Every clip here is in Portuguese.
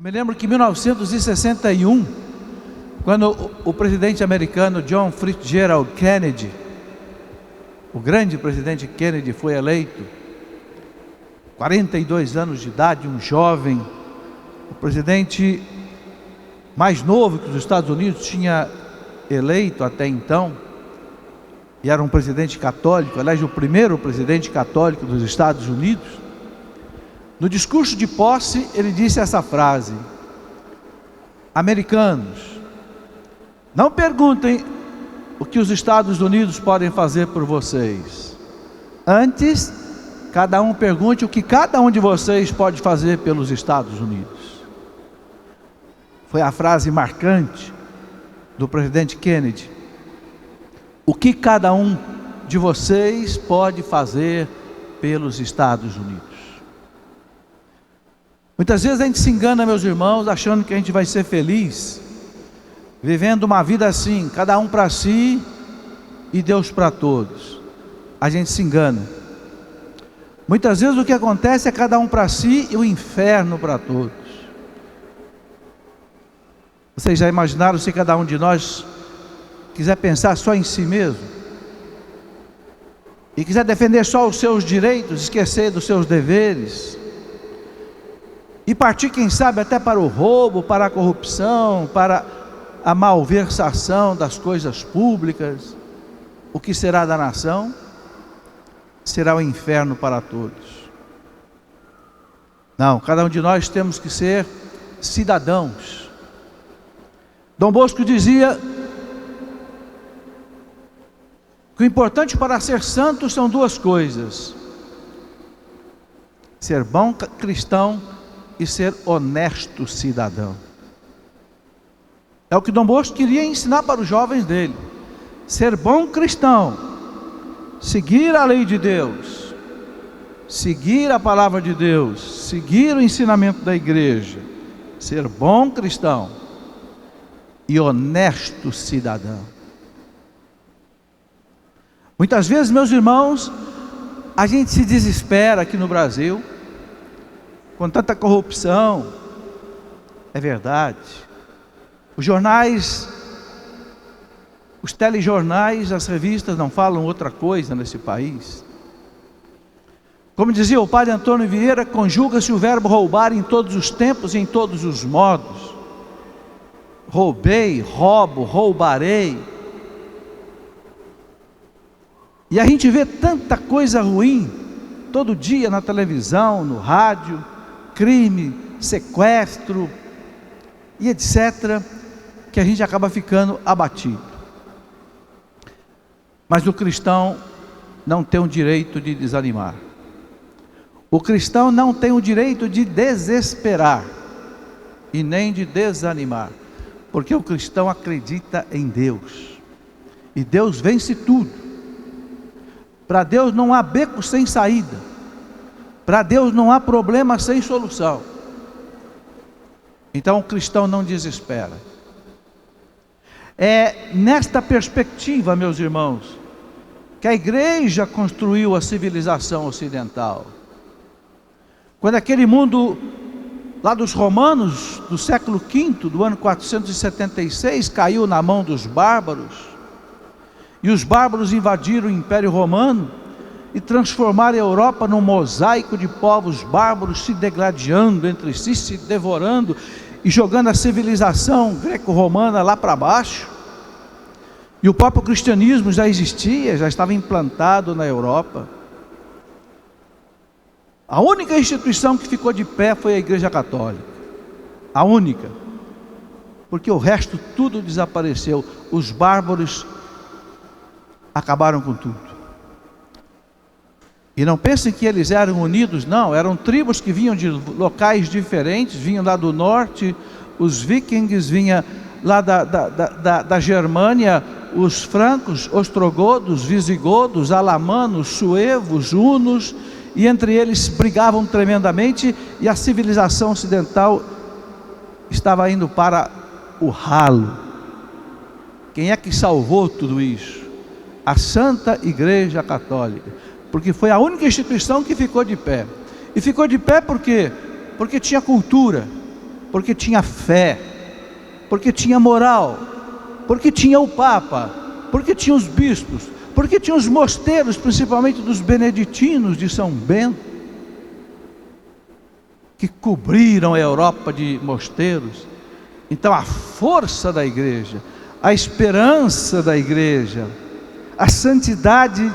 Eu me lembro que em 1961, quando o presidente americano John Fitzgerald Kennedy, o grande presidente Kennedy, foi eleito, 42 anos de idade, um jovem, o presidente mais novo que os Estados Unidos tinha eleito até então, e era um presidente católico, aliás, o primeiro presidente católico dos Estados Unidos. No discurso de posse, ele disse essa frase: americanos, não perguntem o que os Estados Unidos podem fazer por vocês. Antes, cada um pergunte o que cada um de vocês pode fazer pelos Estados Unidos. Foi a frase marcante do presidente Kennedy. O que cada um de vocês pode fazer pelos Estados Unidos? Muitas vezes a gente se engana, meus irmãos, achando que a gente vai ser feliz vivendo uma vida assim, cada um para si e Deus para todos. A gente se engana. Muitas vezes o que acontece é cada um para si e o inferno para todos. Vocês já imaginaram se cada um de nós quiser pensar só em si mesmo? E quiser defender só os seus direitos, esquecer dos seus deveres? E partir, quem sabe, até para o roubo, para a corrupção, para a malversação das coisas públicas? O que será da nação? Será o inferno para todos. Não, cada um de nós temos que ser cidadãos. Dom Bosco dizia que o importante para ser santo são duas coisas: ser bom cristão e ser honesto cidadão. É o que Dom Bosco queria ensinar para os jovens dele: ser bom cristão, seguir a lei de Deus, seguir a palavra de Deus, seguir o ensinamento da igreja, ser bom cristão e honesto cidadão. Muitas vezes, meus irmãos, a gente se desespera aqui no Brasil com tanta corrupção. É verdade. Os jornais, os telejornais, as revistas não falam outra coisa nesse país. Como dizia o padre Antônio Vieira, conjuga-se o verbo roubar em todos os tempos e em todos os modos. Roubei, roubo, roubarei. E a gente vê tanta coisa ruim todo dia na televisão, no rádio, crime, sequestro e etc., que a gente acaba ficando abatido. Mas o cristão não tem o direito de desanimar. O cristão não tem o direito de desesperar e nem de desanimar, porque o cristão acredita em Deus, e Deus vence tudo. Para Deus não há beco sem saída, para Deus não há problema sem solução. Então o cristão não desespera. É nesta perspectiva, meus irmãos, que a igreja construiu a civilização ocidental. Quando aquele mundo lá dos romanos, do século V, do ano 476, caiu na mão dos bárbaros, e os bárbaros invadiram o Império Romano e transformaram a Europa num mosaico de povos bárbaros se degladiando entre si, se devorando e jogando a civilização greco-romana lá para baixo. E o próprio cristianismo já existia, já estava implantado na Europa. A única instituição que ficou de pé foi a Igreja Católica, a única, porque o resto tudo desapareceu. Os bárbaros acabaram com tudo. E não pensem que eles eram unidos, não, eram tribos que vinham de locais diferentes, vinham lá do norte, os vikings vinham lá da Germânia, os francos, ostrogodos, visigodos, alamanos, suevos, hunos, e entre eles brigavam tremendamente, e a civilização ocidental estava indo para o ralo. Quem é que salvou tudo isso? A Santa Igreja Católica, porque foi a única instituição que ficou de pé. E ficou de pé por quê? Porque tinha cultura, porque tinha fé, porque tinha moral, porque tinha o Papa, porque tinha os bispos, porque tinha os mosteiros, principalmente dos beneditinos de São Bento, que cobriram a Europa de mosteiros. Então a força da igreja, a esperança da igreja, a santidade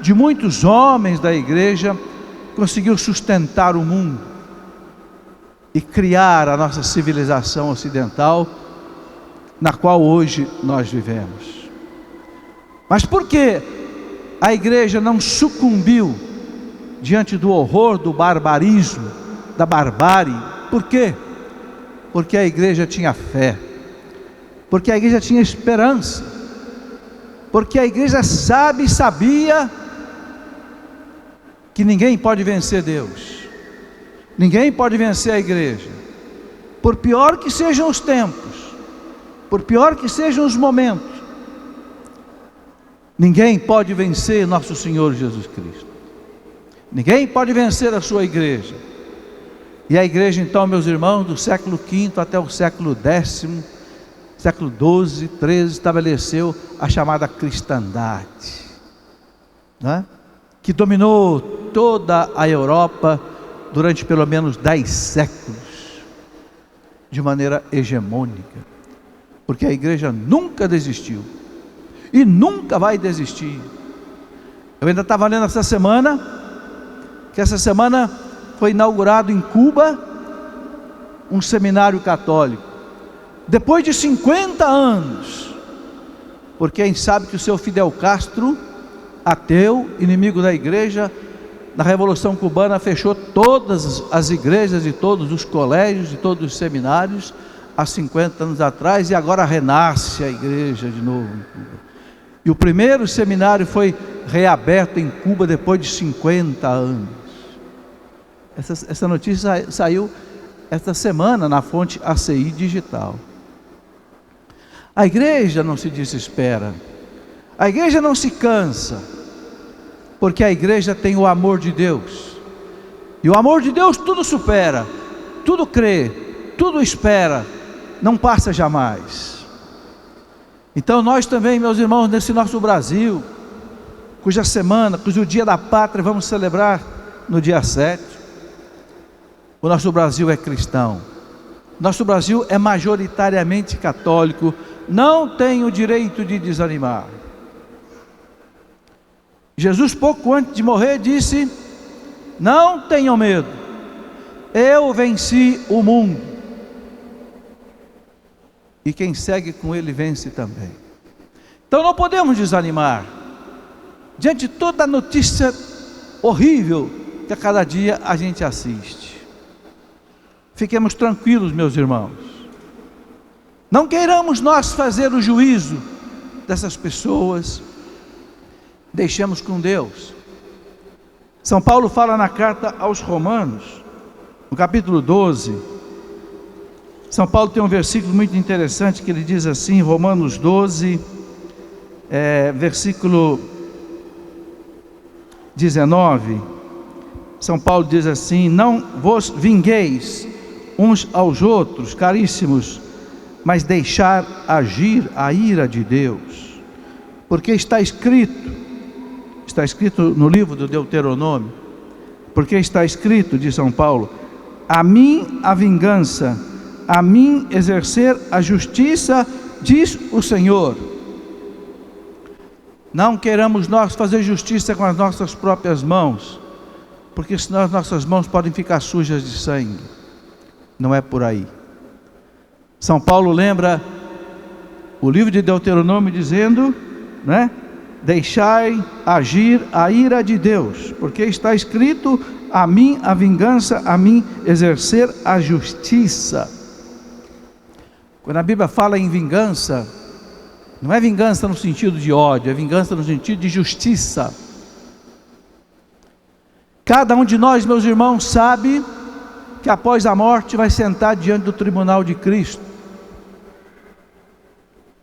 de muitos homens da igreja conseguiu sustentar o mundo e criar a nossa civilização ocidental, na qual hoje nós vivemos. Mas por que a igreja não sucumbiu diante do horror do barbarismo, da barbárie? Por quê? Porque a igreja tinha fé, porque a igreja tinha esperança, porque a igreja sabia que ninguém pode vencer Deus, ninguém pode vencer a igreja, por pior que sejam os tempos, por pior que sejam os momentos, ninguém pode vencer nosso Senhor Jesus Cristo, ninguém pode vencer a sua igreja. E a igreja então, meus irmãos, do século V até o século X, século XII, XIII, estabeleceu a chamada cristandade, né? Que dominou toda a Europa durante pelo menos 10 séculos, de maneira hegemônica, porque a igreja nunca desistiu, e nunca vai desistir. Eu ainda estava lendo essa semana, que essa semana foi inaugurado em Cuba um seminário católico, depois de 50 anos, porque a gente sabe que o seu Fidel Castro, ateu, inimigo da igreja, na Revolução Cubana fechou todas as igrejas e todos os colégios e todos os seminários há 50 anos atrás, e agora renasce a igreja de novo em Cuba. E o primeiro seminário foi reaberto em Cuba depois de 50 anos. Essa notícia saiu esta semana na fonte ACI Digital. A igreja não se desespera, a igreja não se cansa, porque a igreja tem o amor de Deus, e o amor de Deus tudo supera, tudo crê, tudo espera, não passa jamais. Então nós também, meus irmãos, nesse nosso Brasil, cujo dia da pátria vamos celebrar no dia 7, o nosso Brasil é cristão, nosso Brasil é majoritariamente católico, não tem o direito de desanimar. Jesus, pouco antes de morrer, disse: não tenham medo, eu venci o mundo, e quem segue com ele vence também. Então não podemos desanimar diante de toda a notícia horrível que a cada dia a gente assiste. Fiquemos tranquilos, meus irmãos, não queiramos nós fazer o juízo dessas pessoas, deixemos com Deus. São Paulo fala na carta aos Romanos, no capítulo 12, São Paulo tem um versículo muito interessante que ele diz assim, Romanos 12, versículo 19, São Paulo diz assim: não vos vingueis uns aos outros, caríssimos, mas deixar agir a ira de Deus, porque está escrito no livro do Deuteronômio, porque está escrito, diz São Paulo, a mim a vingança, a mim exercer a justiça, diz o Senhor. Não queremos nós fazer justiça com as nossas próprias mãos, porque senão as nossas mãos podem ficar sujas de sangue. Não é por aí. São Paulo lembra o livro de Deuteronômio dizendo, né? Deixai agir a ira de Deus, porque está escrito, a mim a vingança, a mim exercer a justiça. Quando a Bíblia fala em vingança, não é vingança no sentido de ódio, é vingança no sentido de justiça. Cada um de nós, meus irmãos, sabe que após a morte vai sentar diante do tribunal de Cristo.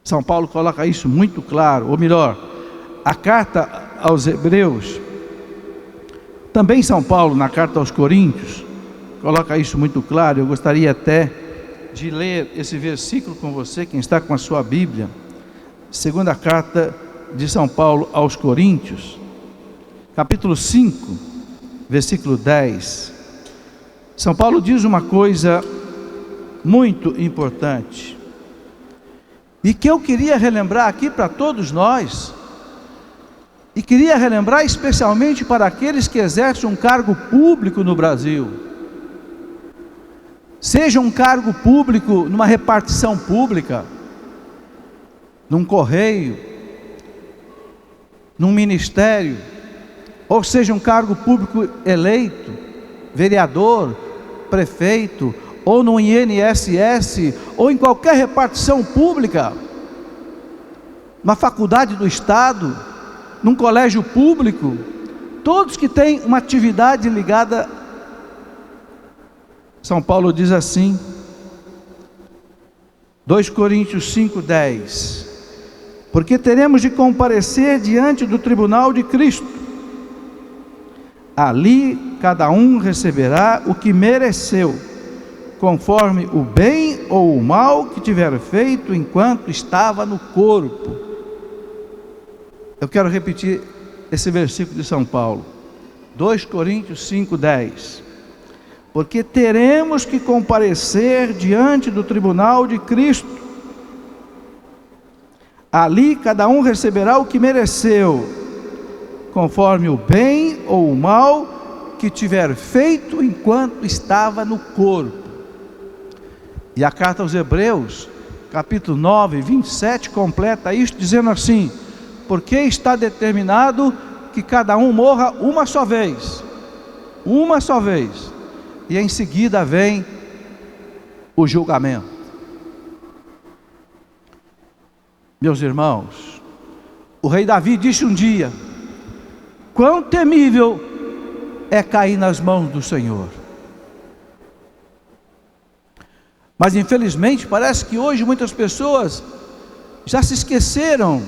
São Paulo coloca isso muito claro, ou melhor, a carta aos Hebreus, também São Paulo na carta aos Coríntios, coloca isso muito claro. Eu gostaria até de ler esse versículo com você, quem está com a sua Bíblia, segunda carta de São Paulo aos Coríntios, capítulo 5, versículo 10. São Paulo diz uma coisa muito importante, e que eu queria relembrar aqui para todos nós, e queria relembrar especialmente para aqueles que exercem um cargo público no Brasil. Seja um cargo público numa repartição pública, num correio, num ministério, ou seja um cargo público eleito, vereador, prefeito, ou no INSS, ou em qualquer repartição pública, uma faculdade do Estado, num colégio público, todos que têm uma atividade ligada, São Paulo diz assim, 2 Coríntios 5:10, porque teremos de comparecer diante do tribunal de Cristo, ali cada um receberá o que mereceu, conforme o bem ou o mal que tiver feito enquanto estava no corpo. Eu quero repetir esse versículo de São Paulo, 2 Coríntios 5:10, porque teremos que comparecer diante do tribunal de Cristo, ali cada um receberá o que mereceu, conforme o bem ou o mal que tiver feito enquanto estava no corpo. E a carta aos Hebreus, capítulo 9, 27, completa isto, dizendo assim, porque está determinado que cada um morra uma só vez, e em seguida vem o julgamento. Meus irmãos, o rei Davi disse um dia, quão temível é cair nas mãos do Senhor. Mas infelizmente parece que hoje muitas pessoas já se esqueceram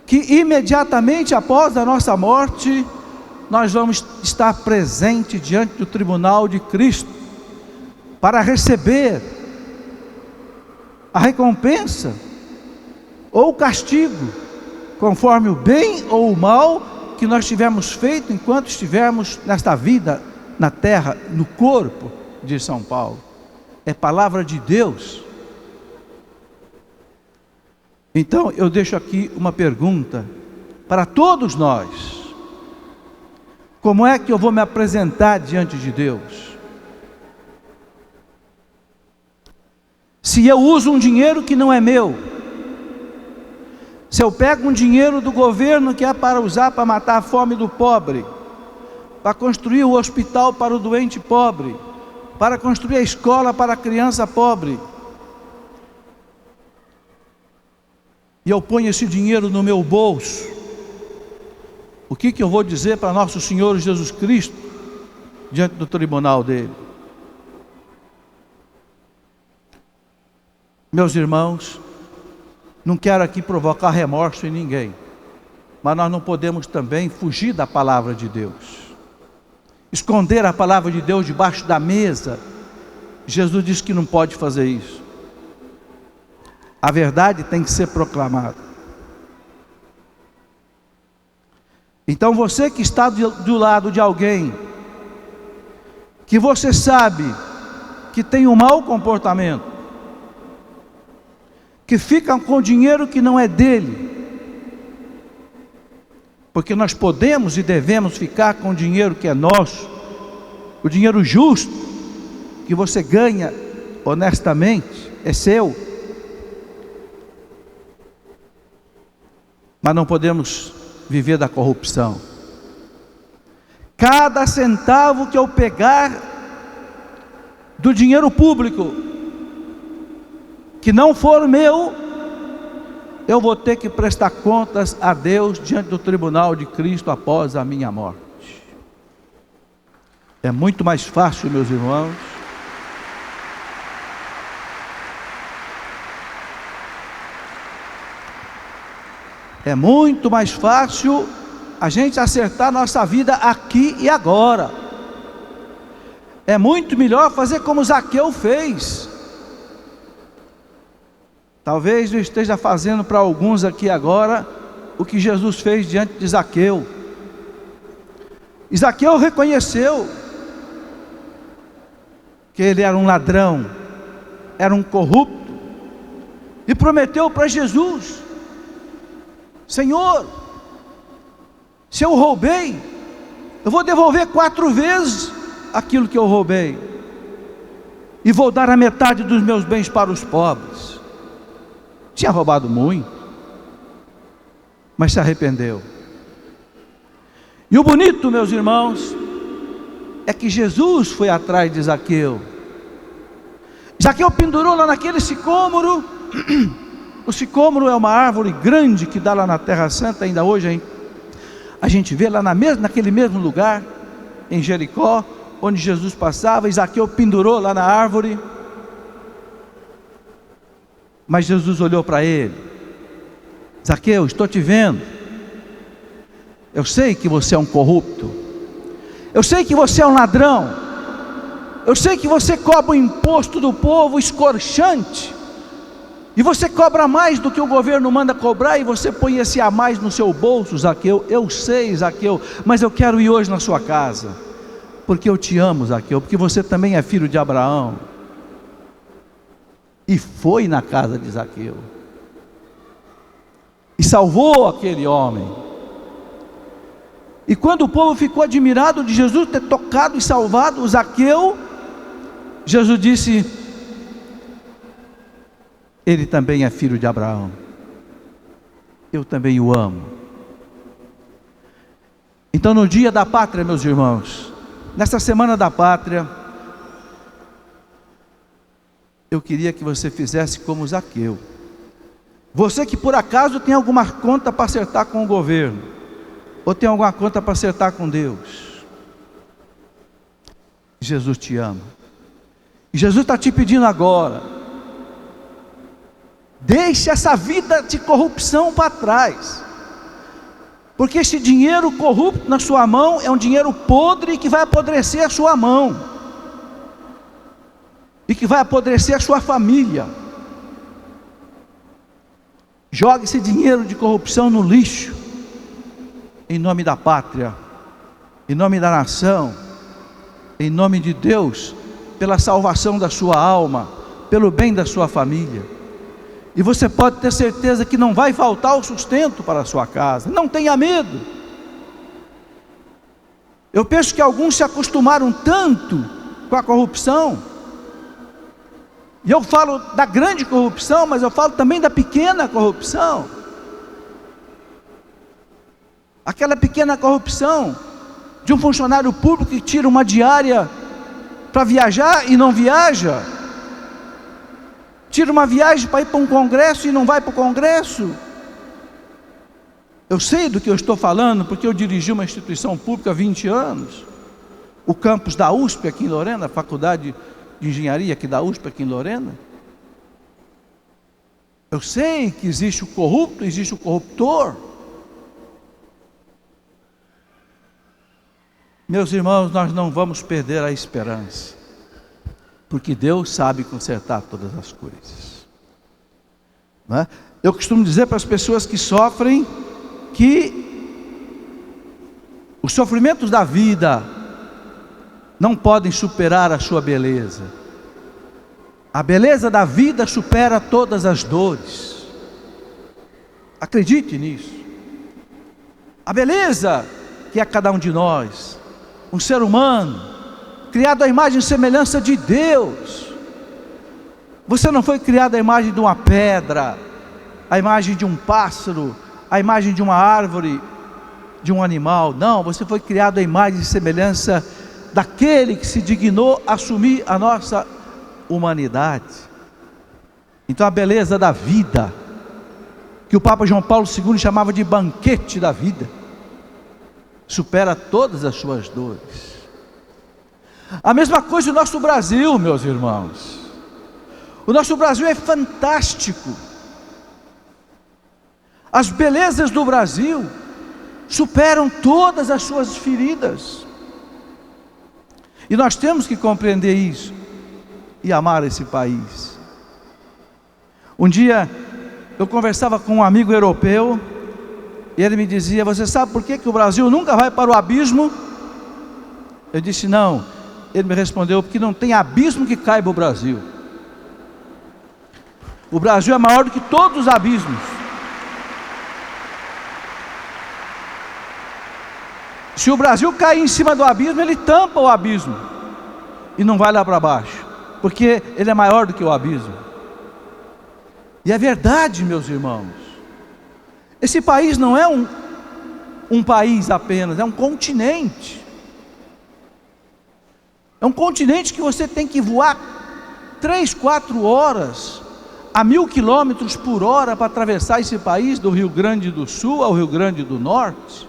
que imediatamente após a nossa morte, nós vamos estar presentes diante do tribunal de Cristo, para receber a recompensa, ou o castigo, conforme o bem ou o mal que nós tivermos feito, enquanto estivermos nesta vida, na terra, no corpo, de São Paulo. É palavra de Deus. Então eu deixo aqui uma pergunta para todos nós: como é que eu vou me apresentar diante de Deus? Se eu uso um dinheiro que não é meu, se eu pego um dinheiro do governo que é para usar para matar a fome do pobre, para construir o hospital para o doente pobre, para construir a escola para a criança pobre, e eu ponho esse dinheiro no meu bolso, o que eu vou dizer para nosso Senhor Jesus Cristo, diante do tribunal dele? Meus irmãos, não quero aqui provocar remorso em ninguém, mas nós não podemos também fugir da palavra de Deus, esconder a palavra de Deus debaixo da mesa. Jesus disse que não pode fazer isso. A verdade tem que ser proclamada. Então você que está do lado de alguém, que você sabe que tem um mau comportamento, que fica com dinheiro que não é dele, porque nós podemos e devemos ficar com o dinheiro que é nosso, o dinheiro justo, que você ganha honestamente, é seu, mas não podemos viver da corrupção. Cada centavo que eu pegar do dinheiro público, que não for meu, eu vou ter que prestar contas a Deus diante do tribunal de Cristo após a minha morte. É muito mais fácil, meus irmãos, é muito mais fácil a gente acertar nossa vida aqui e agora. É muito melhor fazer como Zaqueu fez. Talvez eu esteja fazendo para alguns aqui agora o que Jesus fez diante de Zaqueu. E Zaqueu reconheceu que ele era um ladrão, era um corrupto, e prometeu para Jesus: Senhor, se eu roubei, eu vou devolver 4 vezes aquilo que eu roubei, e vou dar a metade dos meus bens para os pobres. Tinha roubado muito, mas se arrependeu. E o bonito, meus irmãos, é que Jesus foi atrás de Zaqueu. Zaqueu pendurou lá naquele sicômoro. O sicômoro é uma árvore grande que dá lá na Terra Santa. Ainda hoje a gente vê lá naquele mesmo lugar, em Jericó, onde Jesus passava. E Zaqueu pendurou lá na árvore. Mas Jesus olhou para ele: Zaqueu, estou te vendo. Eu sei que você é um corrupto. Eu sei que você é um ladrão. Eu sei que você cobra o imposto do povo escorchante. E você cobra mais do que o governo manda cobrar, e você põe esse a mais no seu bolso, Zaqueu. Eu sei, Zaqueu, mas eu quero ir hoje na sua casa, porque eu te amo, Zaqueu, porque você também é filho de Abraão. E foi na casa de Zaqueu, e salvou aquele homem. E quando o povo ficou admirado de Jesus ter tocado e salvado o Zaqueu, Jesus disse: ele também é filho de Abraão, eu também o amo. Então, no dia da pátria, meus irmãos, nessa semana da pátria, eu queria que você fizesse como Zaqueu. Você que por acaso tem alguma conta para acertar com o governo, ou tem alguma conta para acertar com Deus, Jesus te ama. E Jesus está te pedindo agora: deixe essa vida de corrupção para trás, porque esse dinheiro corrupto na sua mão é um dinheiro podre que vai apodrecer a sua mão, e que vai apodrecer a sua família. Jogue esse dinheiro de corrupção no lixo, em nome da pátria, em nome da nação, em nome de Deus, pela salvação da sua alma, pelo bem da sua família. E você pode ter certeza que não vai faltar o sustento para a sua casa. Não tenha medo. Eu penso que alguns se acostumaram tanto com a corrupção, e eu falo da grande corrupção, mas eu falo também da pequena corrupção. Aquela pequena corrupção de um funcionário público que tira uma diária para viajar e não viaja, tira uma viagem para ir para um congresso e não vai para o congresso. Eu sei do que eu estou falando, porque eu dirigi uma instituição pública há 20 anos, o campus da USP aqui em Lorena, a faculdade de engenharia aqui da USP aqui em Lorena. Eu sei que existe o corrupto, existe o corruptor. Meus irmãos, nós não vamos perder a esperança, porque Deus sabe consertar todas as coisas, não é? Eu costumo dizer para as pessoas que sofrem, que os sofrimentos da vida não podem superar a sua beleza. A beleza da vida supera todas as dores. Acredite nisso. A beleza que é cada um de nós, um ser humano, criado à imagem e semelhança de Deus. Você não foi criado à imagem de uma pedra, à imagem de um pássaro, à imagem de uma árvore, de um animal. Não, você foi criado à imagem e semelhança daquele que se dignou a assumir a nossa humanidade. Então a beleza da vida, que o Papa João Paulo II chamava de banquete da vida, supera todas as suas dores. A mesma coisa o nosso Brasil, meus irmãos. O nosso Brasil é fantástico. As belezas do Brasil superam todas as suas feridas. E nós temos que compreender isso e amar esse país. Um dia eu conversava com um amigo europeu e ele me dizia: você sabe por que o Brasil nunca vai para o abismo? Eu disse: não. Ele me respondeu: porque não tem abismo que caiba o Brasil. O Brasil é maior do que todos os abismos. Se o Brasil cair em cima do abismo, ele tampa o abismo e não vai lá para baixo, porque ele é maior do que o abismo. E é verdade, meus irmãos. Esse país não é um país apenas, é um continente. É um continente que você tem que voar 3, 4 horas a 1000 quilômetros por hora para atravessar esse país, do Rio Grande do Sul ao Rio Grande do Norte.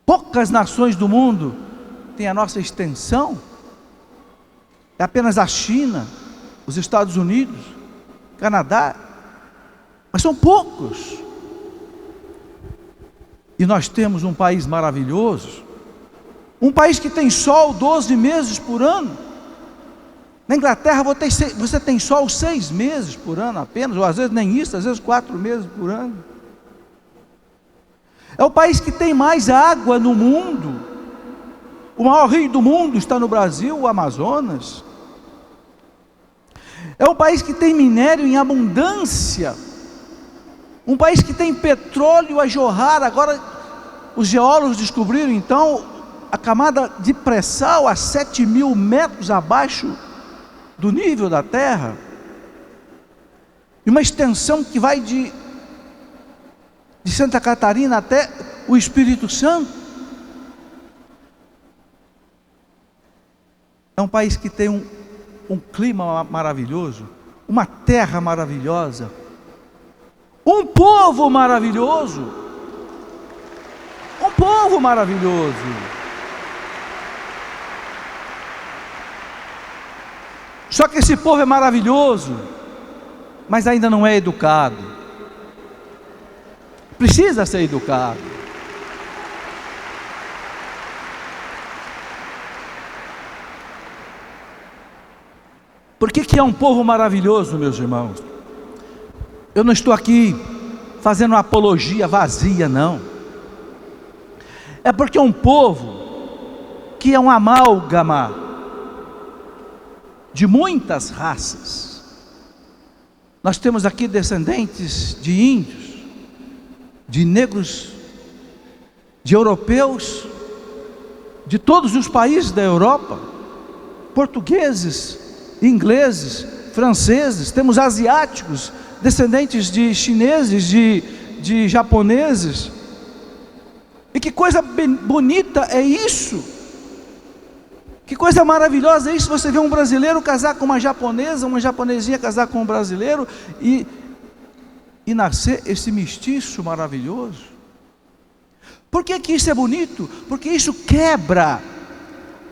Poucas nações do mundo têm a nossa extensão. É apenas a China, os Estados Unidos, Canadá, mas são poucos. E nós temos um país maravilhoso, um país que tem sol 12 meses por ano. Na Inglaterra você tem sol 6 meses por ano apenas, ou às vezes nem isso, às vezes 4 meses por ano. É o país que tem mais água no mundo. O maior rio do mundo está no Brasil, o Amazonas. É um país que tem minério em abundância. Um país que tem petróleo a jorrar. Agora os geólogos descobriram então a camada de pré-sal a 7.000 metros abaixo do nível da terra. E uma extensão que vai de Santa Catarina até o Espírito Santo. É um país que tem um clima maravilhoso, uma terra maravilhosa, um povo maravilhoso, um povo maravilhoso. Só que esse povo é maravilhoso, mas ainda não é educado. Precisa ser educado. Por que é um povo maravilhoso, meus irmãos? Eu não estou aqui fazendo uma apologia vazia, não. É porque é um povo que é um amálgama de muitas raças. Nós temos aqui descendentes de índios, de negros, de europeus, de todos os países da Europa, portugueses, ingleses, franceses, temos asiáticos, descendentes de chineses, de japoneses. E que coisa bonita é isso, que coisa maravilhosa é isso, você vê um brasileiro casar com uma japonesinha casar com um brasileiro e nascer esse mestiço maravilhoso. Por que isso é bonito? Porque isso quebra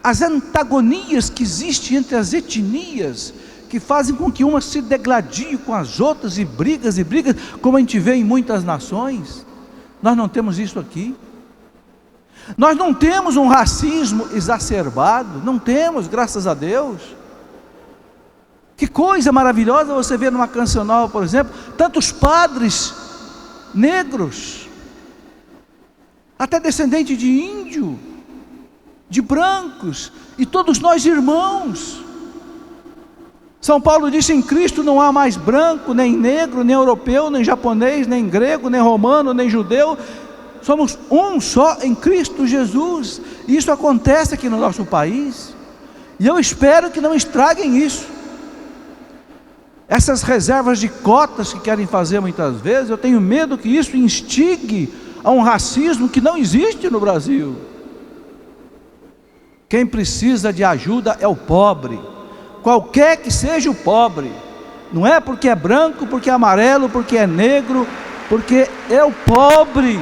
as antagonias que existem entre as etnias, que fazem com que uma se degladie com as outras, e brigas, como a gente vê em muitas nações. Nós não temos isso aqui. Nós não temos um racismo exacerbado, não temos, graças a Deus. Que coisa maravilhosa você vê numa cancional, por exemplo, tantos padres negros, até descendente de índio, de brancos, e todos nós irmãos. São Paulo disse: em Cristo não há mais branco, nem negro, nem europeu, nem japonês, nem grego, nem romano, nem judeu. Somos um só em Cristo Jesus. E isso acontece aqui no nosso país, e eu espero que não estraguem isso. Essas reservas de cotas que querem fazer muitas vezes, eu tenho medo que isso instigue a um racismo que não existe no Brasil. Quem precisa de ajuda é o pobre, qualquer que seja o pobre. Não é porque é branco, porque é amarelo, porque é negro, porque é o pobre.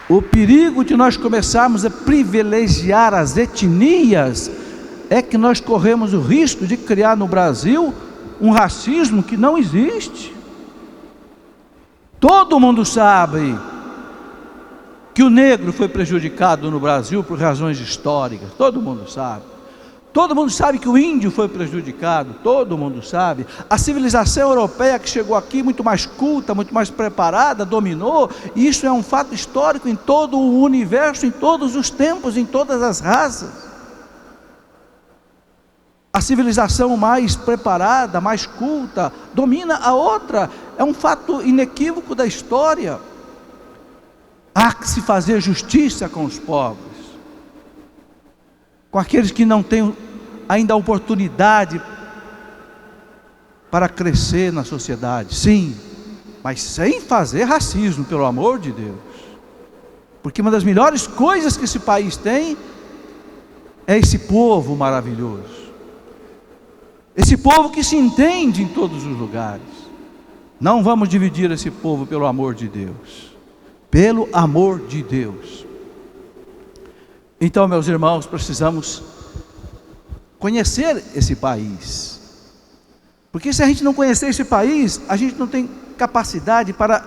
O perigo de nós começarmos a privilegiar as etnias é que nós corremos o risco de criar no Brasil um racismo que não existe. Todo mundo sabe que o negro foi prejudicado no Brasil por razões históricas, todo mundo sabe. Todo mundo sabe que o índio foi prejudicado, todo mundo sabe. A civilização europeia que chegou aqui muito mais culta, muito mais preparada, dominou, e isso é um fato histórico em todo o universo, em todos os tempos, em todas as raças. A civilização mais preparada, mais culta, domina a outra, é um fato inequívoco da história. Há que se fazer justiça com os pobres, com aqueles que não têm ainda a oportunidade para crescer na sociedade, sim, mas sem fazer racismo, pelo amor de Deus, porque uma das melhores coisas que esse país tem é esse povo maravilhoso, esse povo que se entende em todos os lugares. Não vamos dividir esse povo, pelo amor de Deus, pelo amor de Deus. Então, meus irmãos, precisamos conhecer esse país, porque se a gente não conhecer esse país, a gente não tem capacidade para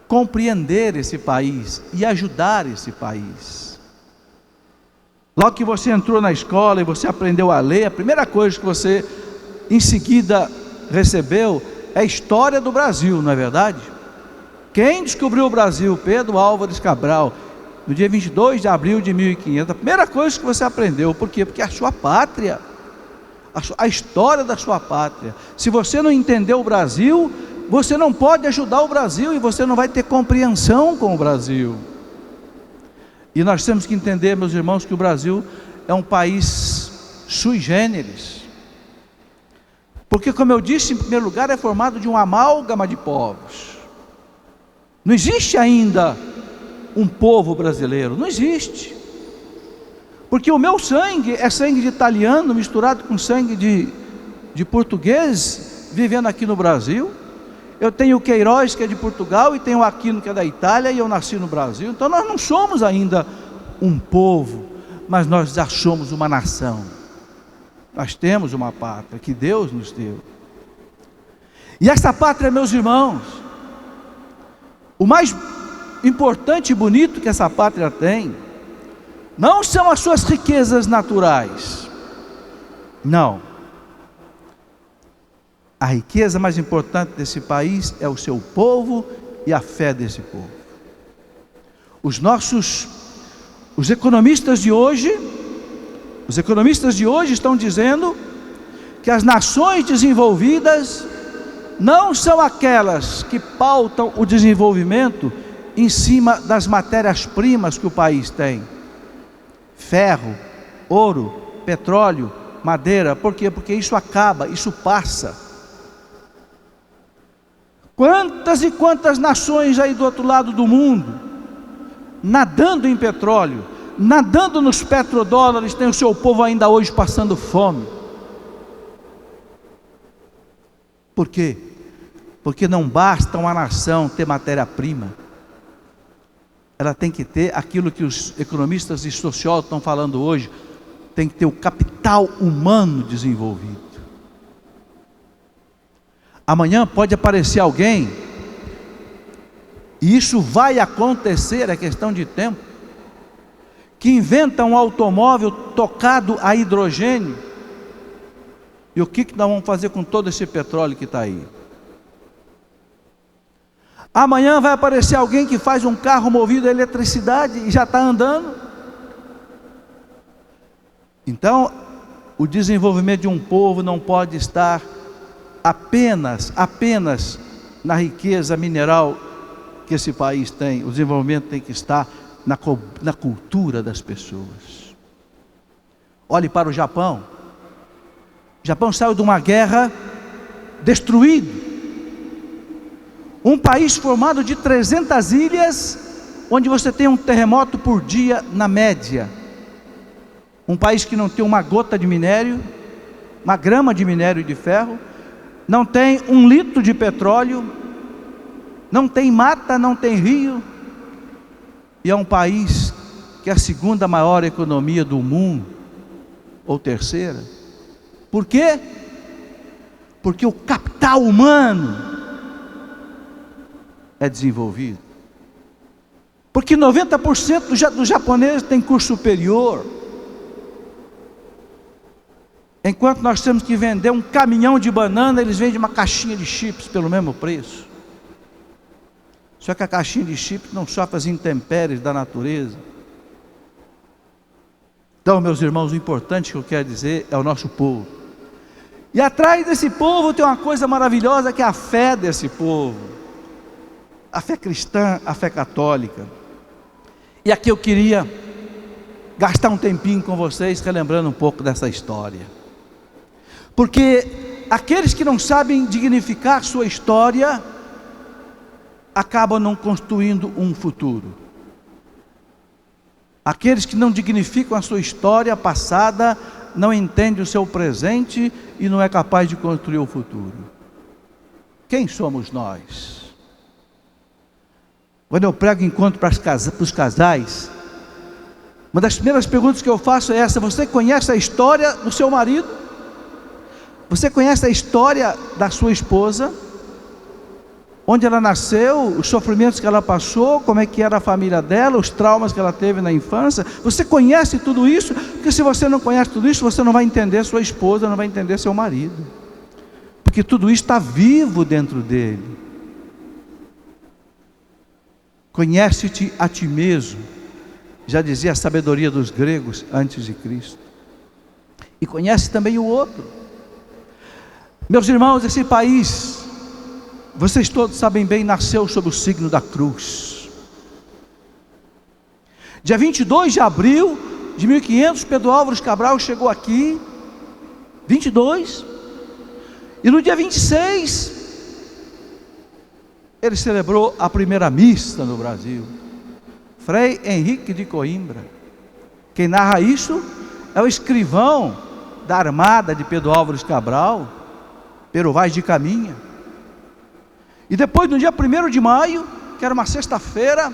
compreender esse país e ajudar esse país. Logo que você entrou na escola e você aprendeu a ler, a primeira coisa que você em seguida recebeu é a história do Brasil, não é verdade? Quem descobriu o Brasil? Pedro Álvares Cabral, no dia 22 de abril de 1500, a primeira coisa que você aprendeu, por quê? Porque é a sua pátria, a história da sua pátria. Se você não entendeu o Brasil, você não pode ajudar o Brasil, e você não vai ter compreensão com o Brasil. E nós temos que entender, meus irmãos, que o Brasil é um país sui generis, porque, como eu disse, em primeiro lugar, é formado de uma amálgama de povos. Não existe ainda um povo brasileiro, não existe, porque o meu sangue é sangue de italiano misturado com sangue de português vivendo aqui no Brasil. Eu tenho o Queiroz, que é de Portugal, e tenho o Aquino, que é da Itália, e eu nasci no Brasil. Então nós não somos ainda um povo, mas nós já somos uma nação. Nós temos uma pátria que Deus nos deu, e essa pátria, meus irmãos, o mais importante e bonito que essa pátria tem, não são as suas riquezas naturais, não. A riqueza mais importante desse país é o seu povo e a fé desse povo. Os economistas de hoje estão dizendo que as nações desenvolvidas não são aquelas que pautam o desenvolvimento em cima das matérias-primas que o país tem: ferro, ouro, petróleo, madeira. Por quê? Porque isso acaba, isso passa. Quantas e quantas nações aí do outro lado do mundo, nadando em petróleo, nadando nos petrodólares, tem o seu povo ainda hoje passando fome. Por quê? Porque não basta uma nação ter matéria-prima, ela tem que ter aquilo que os economistas e sociólogos estão falando hoje, tem que ter o capital humano desenvolvido. Amanhã pode aparecer alguém, e isso vai acontecer, é questão de tempo, que inventa um automóvel tocado a hidrogênio. E o que nós vamos fazer com todo esse petróleo que está aí? Amanhã vai aparecer alguém que faz um carro movido a eletricidade e já está andando. Então, o desenvolvimento de um povo não pode estar apenas na riqueza mineral que esse país tem. O desenvolvimento tem que estar na cultura das pessoas. Olhe para o Japão. O Japão saiu de uma guerra destruído. Um país formado de 300 ilhas, onde você tem um terremoto por dia na média. Um país que não tem uma gota de minério, uma grama de minério de ferro, não tem 1 litro de petróleo, não tem mata, não tem rio, e é um país que é a segunda maior economia do mundo, ou terceira. Por quê? Porque o capital humano é desenvolvido, porque 90% dos japoneses têm curso superior, Enquanto nós temos que vender um caminhão de banana, eles vendem uma caixinha de chips pelo mesmo preço. Só que a caixinha de chips não sofre as intempéries da natureza. Então, meus irmãos, o importante que eu quero dizer é o nosso povo. E atrás desse povo tem uma coisa maravilhosa, que é a fé desse povo. A fé cristã, a fé católica. E aqui eu queria gastar um tempinho com vocês, relembrando um pouco dessa história. Porque aqueles que não sabem dignificar sua história, acabam não construindo um futuro. Aqueles que não dignificam a sua história passada, não entendem o seu presente e não é capaz de construir o futuro. Quem somos nós? Quando eu prego encontro para os casais, uma das primeiras perguntas que eu faço é essa: você conhece a história do seu marido? Você conhece a história da sua esposa? Onde ela nasceu, os sofrimentos que ela passou, como é que era a família dela, os traumas que ela teve na infância? Você conhece tudo isso? Porque se você não conhece tudo isso, você não vai entender sua esposa, não vai entender seu marido. Porque tudo isso está vivo dentro dele. Conhece-te a ti mesmo, já dizia a sabedoria dos gregos antes de Cristo. E conhece também o outro. Meus irmãos, esse país, vocês todos sabem bem, nasceu sob o signo da cruz. Dia 22 de abril de 1500, Pedro Álvares Cabral chegou aqui, 22, e no dia 26, ele celebrou a primeira missa no Brasil. Frei Henrique de Coimbra. Quem narra isso é o escrivão da armada de Pedro Álvares Cabral, Pero Vaz de Caminha. E depois, no dia 1º de maio, que era uma sexta-feira,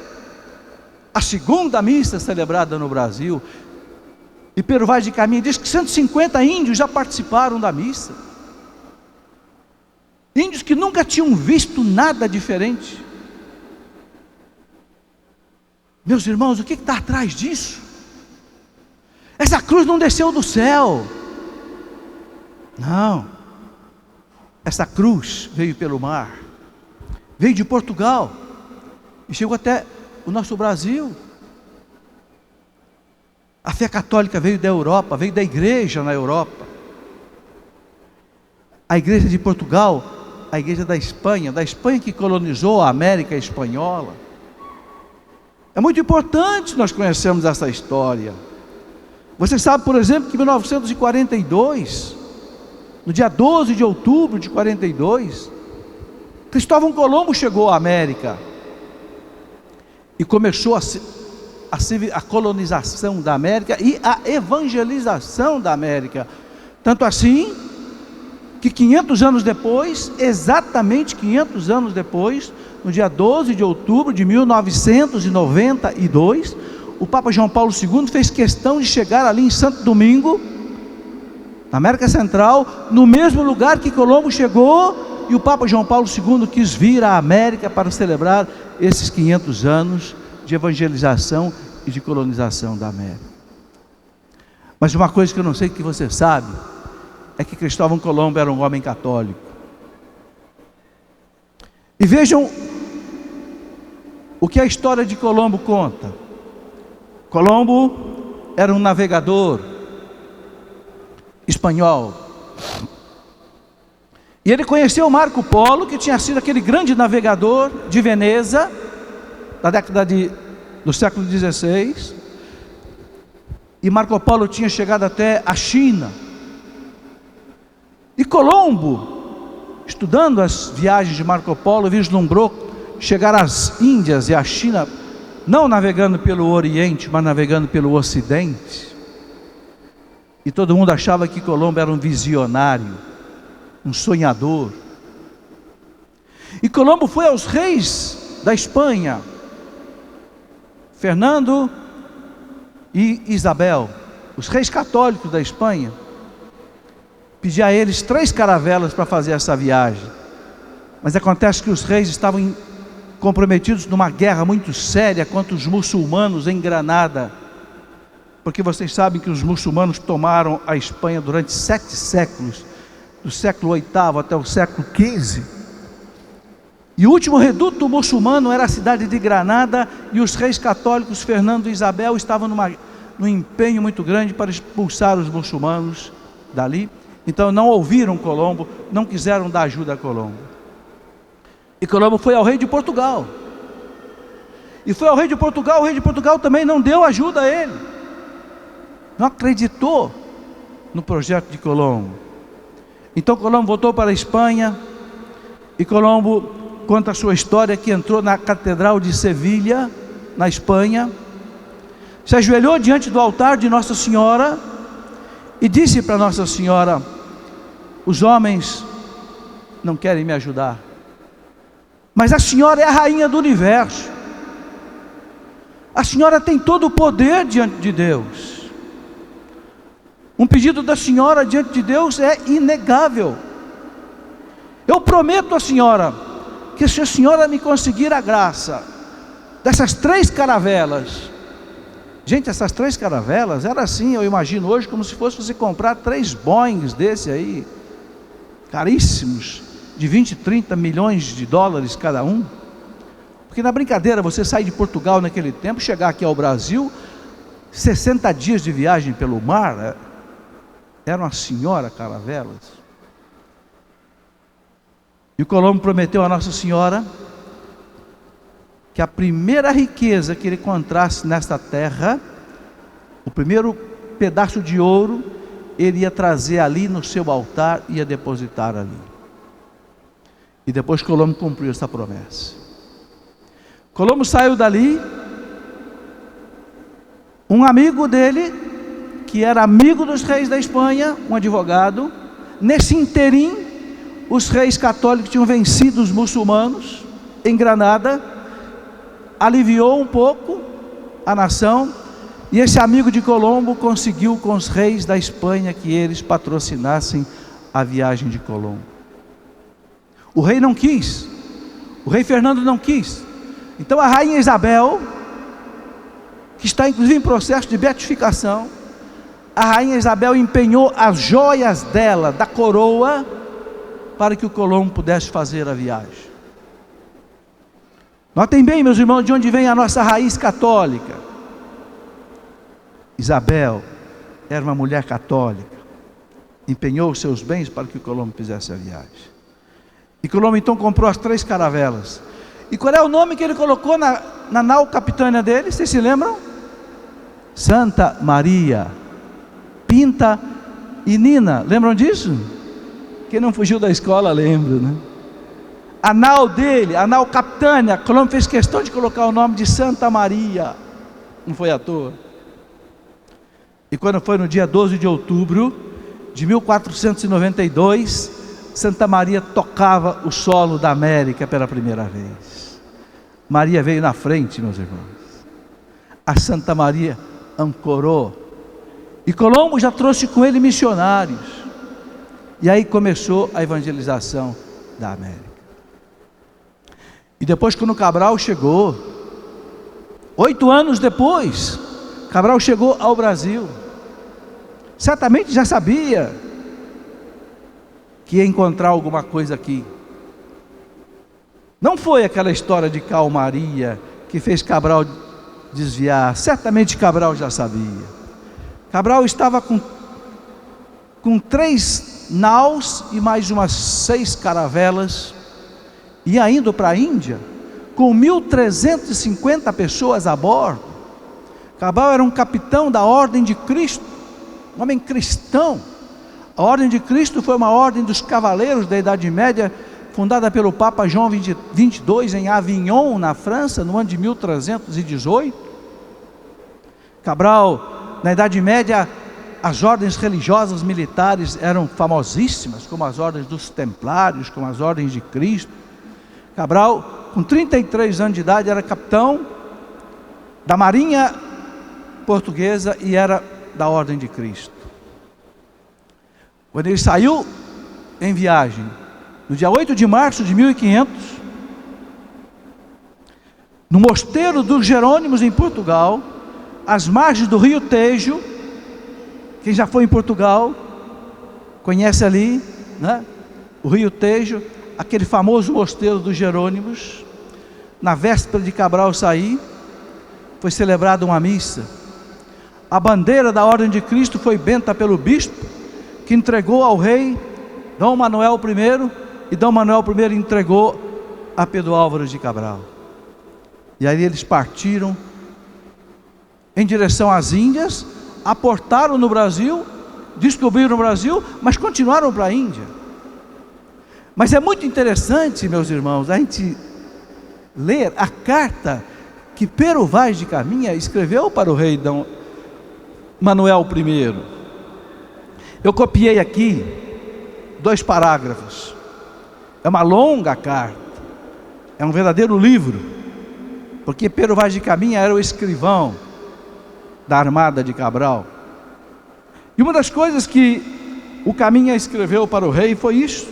a segunda missa celebrada no Brasil. E Pero Vaz de Caminha diz que 150 índios já participaram da missa. Índios que nunca tinham visto nada diferente. Meus irmãos, o que está atrás disso? Essa cruz não desceu do céu. Não. Essa cruz veio pelo mar. Veio de Portugal e chegou até o nosso Brasil. A fé católica veio da Europa, veio da igreja na Europa. A igreja de Portugal, a igreja da Espanha que colonizou a América espanhola. É muito importante nós conhecermos essa história. Você sabe, por exemplo, que em 1942, no dia 12 de outubro de 42, Cristóvão Colombo chegou à América e começou a colonização da América e a evangelização da América. Tanto assim que 500 anos depois, exatamente 500 anos depois, no dia 12 de outubro de 1992, o Papa João Paulo II fez questão de chegar ali em Santo Domingo, na América Central, no mesmo lugar que Colombo chegou, e o Papa João Paulo II quis vir à América para celebrar esses 500 anos de evangelização e de colonização da América. Mas uma coisa que eu não sei que você sabe, é que Cristóvão Colombo era um homem católico. E vejam o que a história de Colombo conta. Colombo era um navegador espanhol. E ele conheceu Marco Polo, que tinha sido aquele grande navegador de Veneza, da década do século XVI. E Marco Polo tinha chegado até a China. E Colombo, estudando as viagens de Marco Polo, vislumbrou chegar às Índias e à China, não navegando pelo Oriente, mas navegando pelo Ocidente. E todo mundo achava que Colombo era um visionário, um sonhador. E Colombo foi aos reis da Espanha, Fernando e Isabel, os reis católicos da Espanha, pedir a eles 3 caravelas para fazer essa viagem. Mas acontece que os reis estavam comprometidos numa guerra muito séria contra os muçulmanos em Granada. porque vocês sabem que os muçulmanos tomaram a Espanha durante 7 séculos, do século VIII até o século XV, e o último reduto muçulmano era a cidade de Granada, e os reis católicos Fernando e Isabel estavam num empenho muito grande para expulsar os muçulmanos dali. Então não ouviram Colombo, não quiseram dar ajuda a Colombo, e Colombo foi ao rei de Portugal, e foi ao rei de Portugal. O rei de Portugal também não deu ajuda a ele, não acreditou no projeto de Colombo. Então Colombo voltou para a Espanha, e Colombo conta a sua história, que entrou na Catedral de Sevilha, na Espanha, se ajoelhou diante do altar de Nossa Senhora e disse para Nossa Senhora: os homens não querem me ajudar, mas a senhora é a rainha do universo, a senhora tem todo o poder diante de Deus, um pedido da senhora diante de Deus é inegável. Eu prometo à senhora que, se a senhora me conseguir a graça dessas 3 caravelas, gente, essas 3 caravelas era assim, eu imagino hoje, como se fosse você comprar 3 Boeings desse aí, caríssimos, de 20, 30 milhões de dólares cada um, porque na brincadeira, você sair de Portugal naquele tempo, chegar aqui ao Brasil, 60 dias de viagem pelo mar, era uma senhora caravelas. E o Colombo prometeu a Nossa Senhora que a primeira riqueza que ele encontrasse nesta terra, o primeiro pedaço de ouro, ele ia trazer ali no seu altar e ia depositar ali. E depois Colombo cumpriu essa promessa. Colombo saiu dali, um amigo dele, que era amigo dos reis da Espanha, um advogado, nesse interim, os reis católicos tinham vencido os muçulmanos em Granada, aliviou um pouco a nação, e esse amigo de Colombo conseguiu com os reis da Espanha que eles patrocinassem a viagem de Colombo. O rei não quis, o rei Fernando não quis. Então a rainha Isabel, que está inclusive em processo de beatificação, a rainha Isabel empenhou as joias dela, da coroa, para que o Colombo pudesse fazer a viagem. Notem bem, meus irmãos, de onde vem a nossa raiz católica. Isabel era uma mulher católica, empenhou os seus bens para que o Colombo fizesse a viagem. E Colombo então comprou as 3 caravelas. E qual é o nome que ele colocou na nau capitânia dele? Vocês se lembram? Santa Maria, Pinta e Nina. Lembram disso? Quem não fugiu da escola lembra, né? A nau dele, a nau capitânia, Colombo fez questão de colocar o nome de Santa Maria, não foi à toa. E quando foi no dia 12 de outubro de 1492, Santa Maria tocava o solo da América pela primeira vez. Maria veio na frente, meus irmãos. A Santa Maria ancorou, e Colombo já trouxe com ele missionários, e aí começou a evangelização da América. E depois, quando Cabral chegou, 8 anos depois, Cabral chegou ao Brasil. Certamente já sabia que ia encontrar alguma coisa aqui. Não foi aquela história de calmaria que fez Cabral desviar. Certamente Cabral já sabia. Cabral estava com 3 naus e mais umas 6 caravelas, e indo para a Índia, com 1.350 pessoas a bordo. Cabral era um capitão da Ordem de Cristo, um homem cristão. A Ordem de Cristo foi uma ordem dos cavaleiros da Idade Média, fundada pelo Papa João 22 em Avignon, na França, no ano de 1318. Cabral, na Idade Média, as ordens religiosas militares eram famosíssimas, como as ordens dos Templários, como as ordens de Cristo. Cabral, com 33 anos de idade, era capitão da Marinha Portuguesa e era da Ordem de Cristo. Quando ele saiu em viagem, no dia 8 de março de 1500, no mosteiro dos Jerônimos em Portugal, às margens do Rio Tejo. Quem já foi em Portugal conhece ali, né? O Rio Tejo, aquele famoso mosteiro dos Jerônimos. Na véspera de Cabral sair, foi celebrada uma missa. A bandeira da Ordem de Cristo foi benta pelo bispo, que entregou ao rei Dom Manuel I, e Dom Manuel I entregou a Pedro Álvares de Cabral. E aí eles partiram em direção às Índias, aportaram no Brasil, descobriram o Brasil, mas continuaram para a Índia. Mas é muito interessante, meus irmãos, a gente ler a carta que Pero Vaz de Caminha escreveu para o rei Dom Manuel I. Eu copiei aqui 2 parágrafos. É uma longa carta, é um verdadeiro livro, porque Pero Vaz de Caminha era o escrivão da armada de Cabral. E uma das coisas que o Caminha escreveu para o rei foi isso: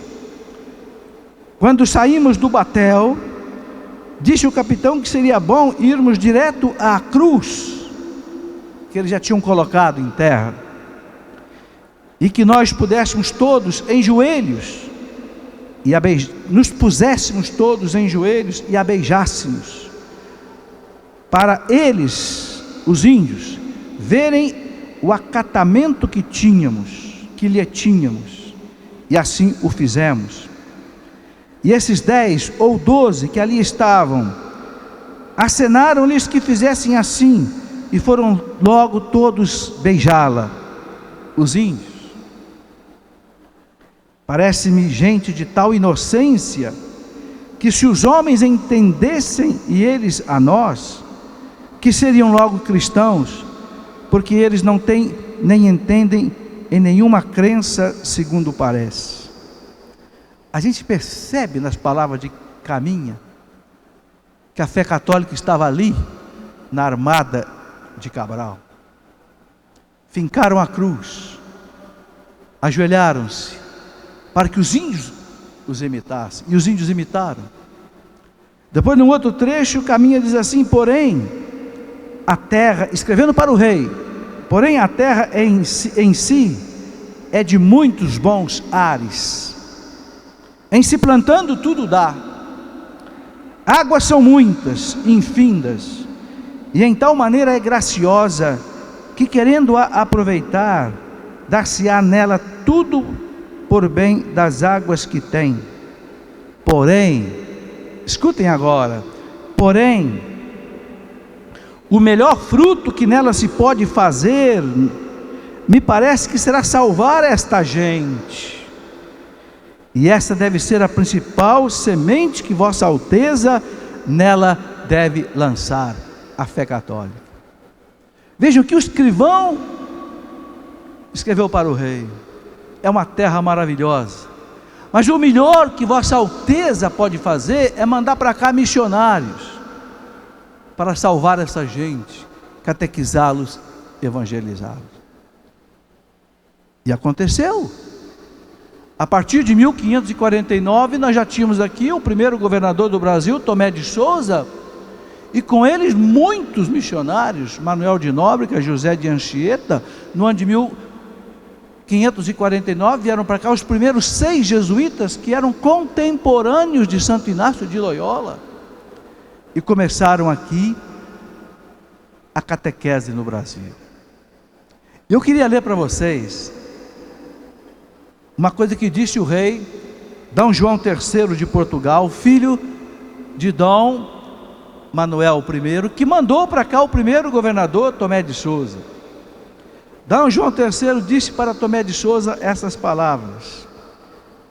quando saímos do batel, disse o capitão que seria bom irmos direto à cruz, que eles já tinham colocado em terra, e que nós pudéssemos todos em joelhos, e nos puséssemos todos em joelhos e a beijássemos, para eles, os índios, verem o acatamento que lhe tínhamos, e assim o fizemos. E esses 10 ou 12 que ali estavam, acenaram-lhes que fizessem assim, e foram logo todos beijá-la, os índios. Parece-me gente de tal inocência, que se os homens entendessem, e eles a nós, que seriam logo cristãos, porque eles não têm, nem entendem em nenhuma crença, segundo parece. A gente percebe nas palavras de Caminha, que a fé católica estava ali, na armada de Cabral. Fincaram a cruz, ajoelharam-se, para que os índios os imitassem, e os índios imitaram. Depois, num outro trecho, Caminha diz assim: porém, a terra, escrevendo para o rei, porém a terra em si é de muitos bons ares, em se plantando tudo dá, águas são muitas, infindas, e em tal maneira é graciosa, que querendo-a aproveitar, dar-se-á nela tudo por bem das águas que tem. Porém, escutem agora, porém, o melhor fruto que nela se pode fazer, me parece que será salvar esta gente, e essa deve ser a principal semente que Vossa Alteza nela deve lançar, a fé católica. Vejam que o escrivão escreveu para o rei: é uma terra maravilhosa, mas o melhor que Vossa Alteza pode fazer é mandar para cá missionários, para salvar essa gente, catequizá-los, evangelizá-los. E aconteceu. A partir de 1549, nós já tínhamos aqui o primeiro governador do Brasil, Tomé de Souza, e com eles muitos missionários, Manuel de Nóbrega, José de Anchieta. No ano de 1549 vieram para cá os primeiros 6 jesuítas, que eram contemporâneos de Santo Inácio de Loyola, e começaram aqui a catequese no Brasil. Eu queria ler para vocês uma coisa que disse o rei Dom João III de Portugal, filho de Dom Manuel I, que mandou para cá o primeiro governador, Tomé de Souza. Dom João III disse para Tomé de Souza essas palavras,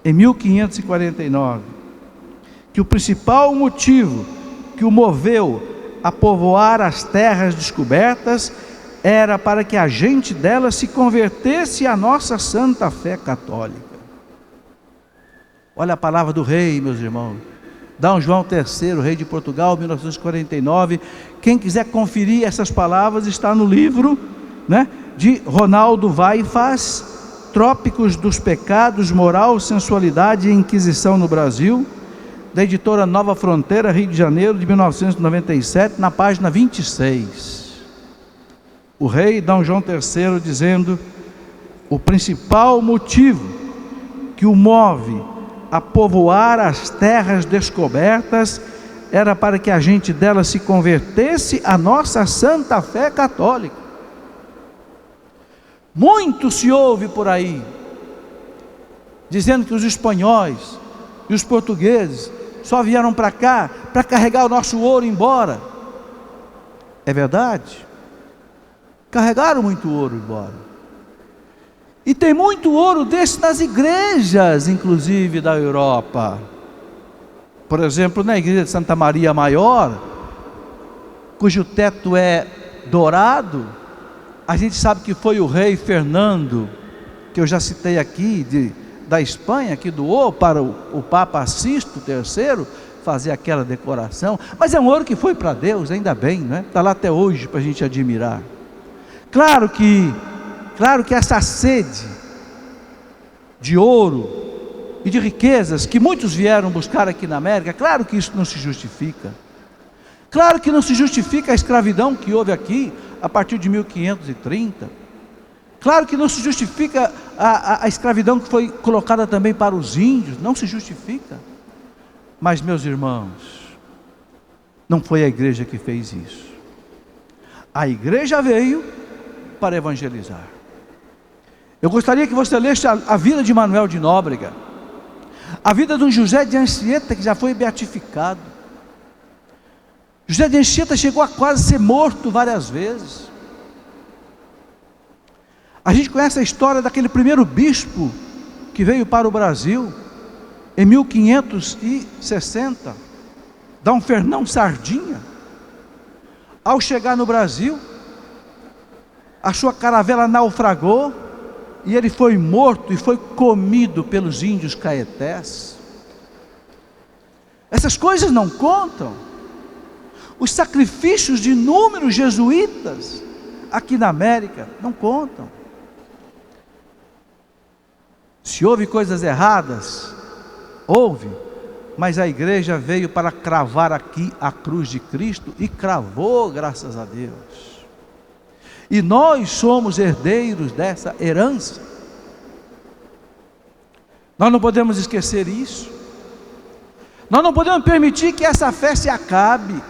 em 1549, que o principal motivo que o moveu a povoar as terras descobertas era para que a gente delas se convertesse à nossa santa fé católica. Olha a palavra do rei, meus irmãos. Dom João III, rei de Portugal, 1949. Quem quiser conferir essas palavras, está no livro, né, de Ronaldo Vaifas, Trópicos dos Pecados, Moral, Sensualidade e Inquisição no Brasil, da editora Nova Fronteira, Rio de Janeiro, de 1997, na página 26. o rei Dom João III dizendo: o principal motivo que o move a povoar as terras descobertas era para que a gente delas se convertesse à nossa santa fé católica. Muito se ouve por aí, dizendo que os espanhóis e os portugueses só vieram para cá para carregar o nosso ouro embora. É verdade, carregaram muito ouro embora, e tem muito ouro desse nas igrejas, inclusive da Europa. Por exemplo, na igreja de Santa Maria Maior, cujo teto é dourado, a gente sabe que foi o rei Fernando, que eu já citei aqui, da Espanha, que doou para o Papa Sisto III fazer aquela decoração. Mas é um ouro que foi para Deus, ainda bem, né? Está lá até hoje para a gente admirar. Claro que essa sede de ouro e de riquezas que muitos vieram buscar aqui na América, claro que isso não se justifica. Claro que não se justifica a escravidão que houve aqui a partir de 1530. Claro que não se justifica a escravidão que foi colocada também para os índios, não se justifica. Mas, meus irmãos, não foi a igreja que fez isso. A igreja veio para evangelizar. Eu gostaria que você lesse a vida de Manuel de Nóbrega, a vida de um José de Anchieta, que já foi beatificado. José de Anchieta chegou a quase ser morto várias vezes. A gente conhece a história daquele primeiro bispo que veio para o Brasil em 1560, Dom Fernão Sardinha. Ao chegar no Brasil, a sua caravela naufragou e ele foi morto e foi comido pelos índios caetés. Essas coisas não contam. Os sacrifícios de inúmeros jesuítas aqui na América não contam. Se houve coisas erradas, houve, mas a igreja veio para cravar aqui a cruz de Cristo, e cravou, graças a Deus. E nós somos herdeiros dessa herança. Nós não podemos esquecer isso. Nós não podemos permitir que essa fé se acabe.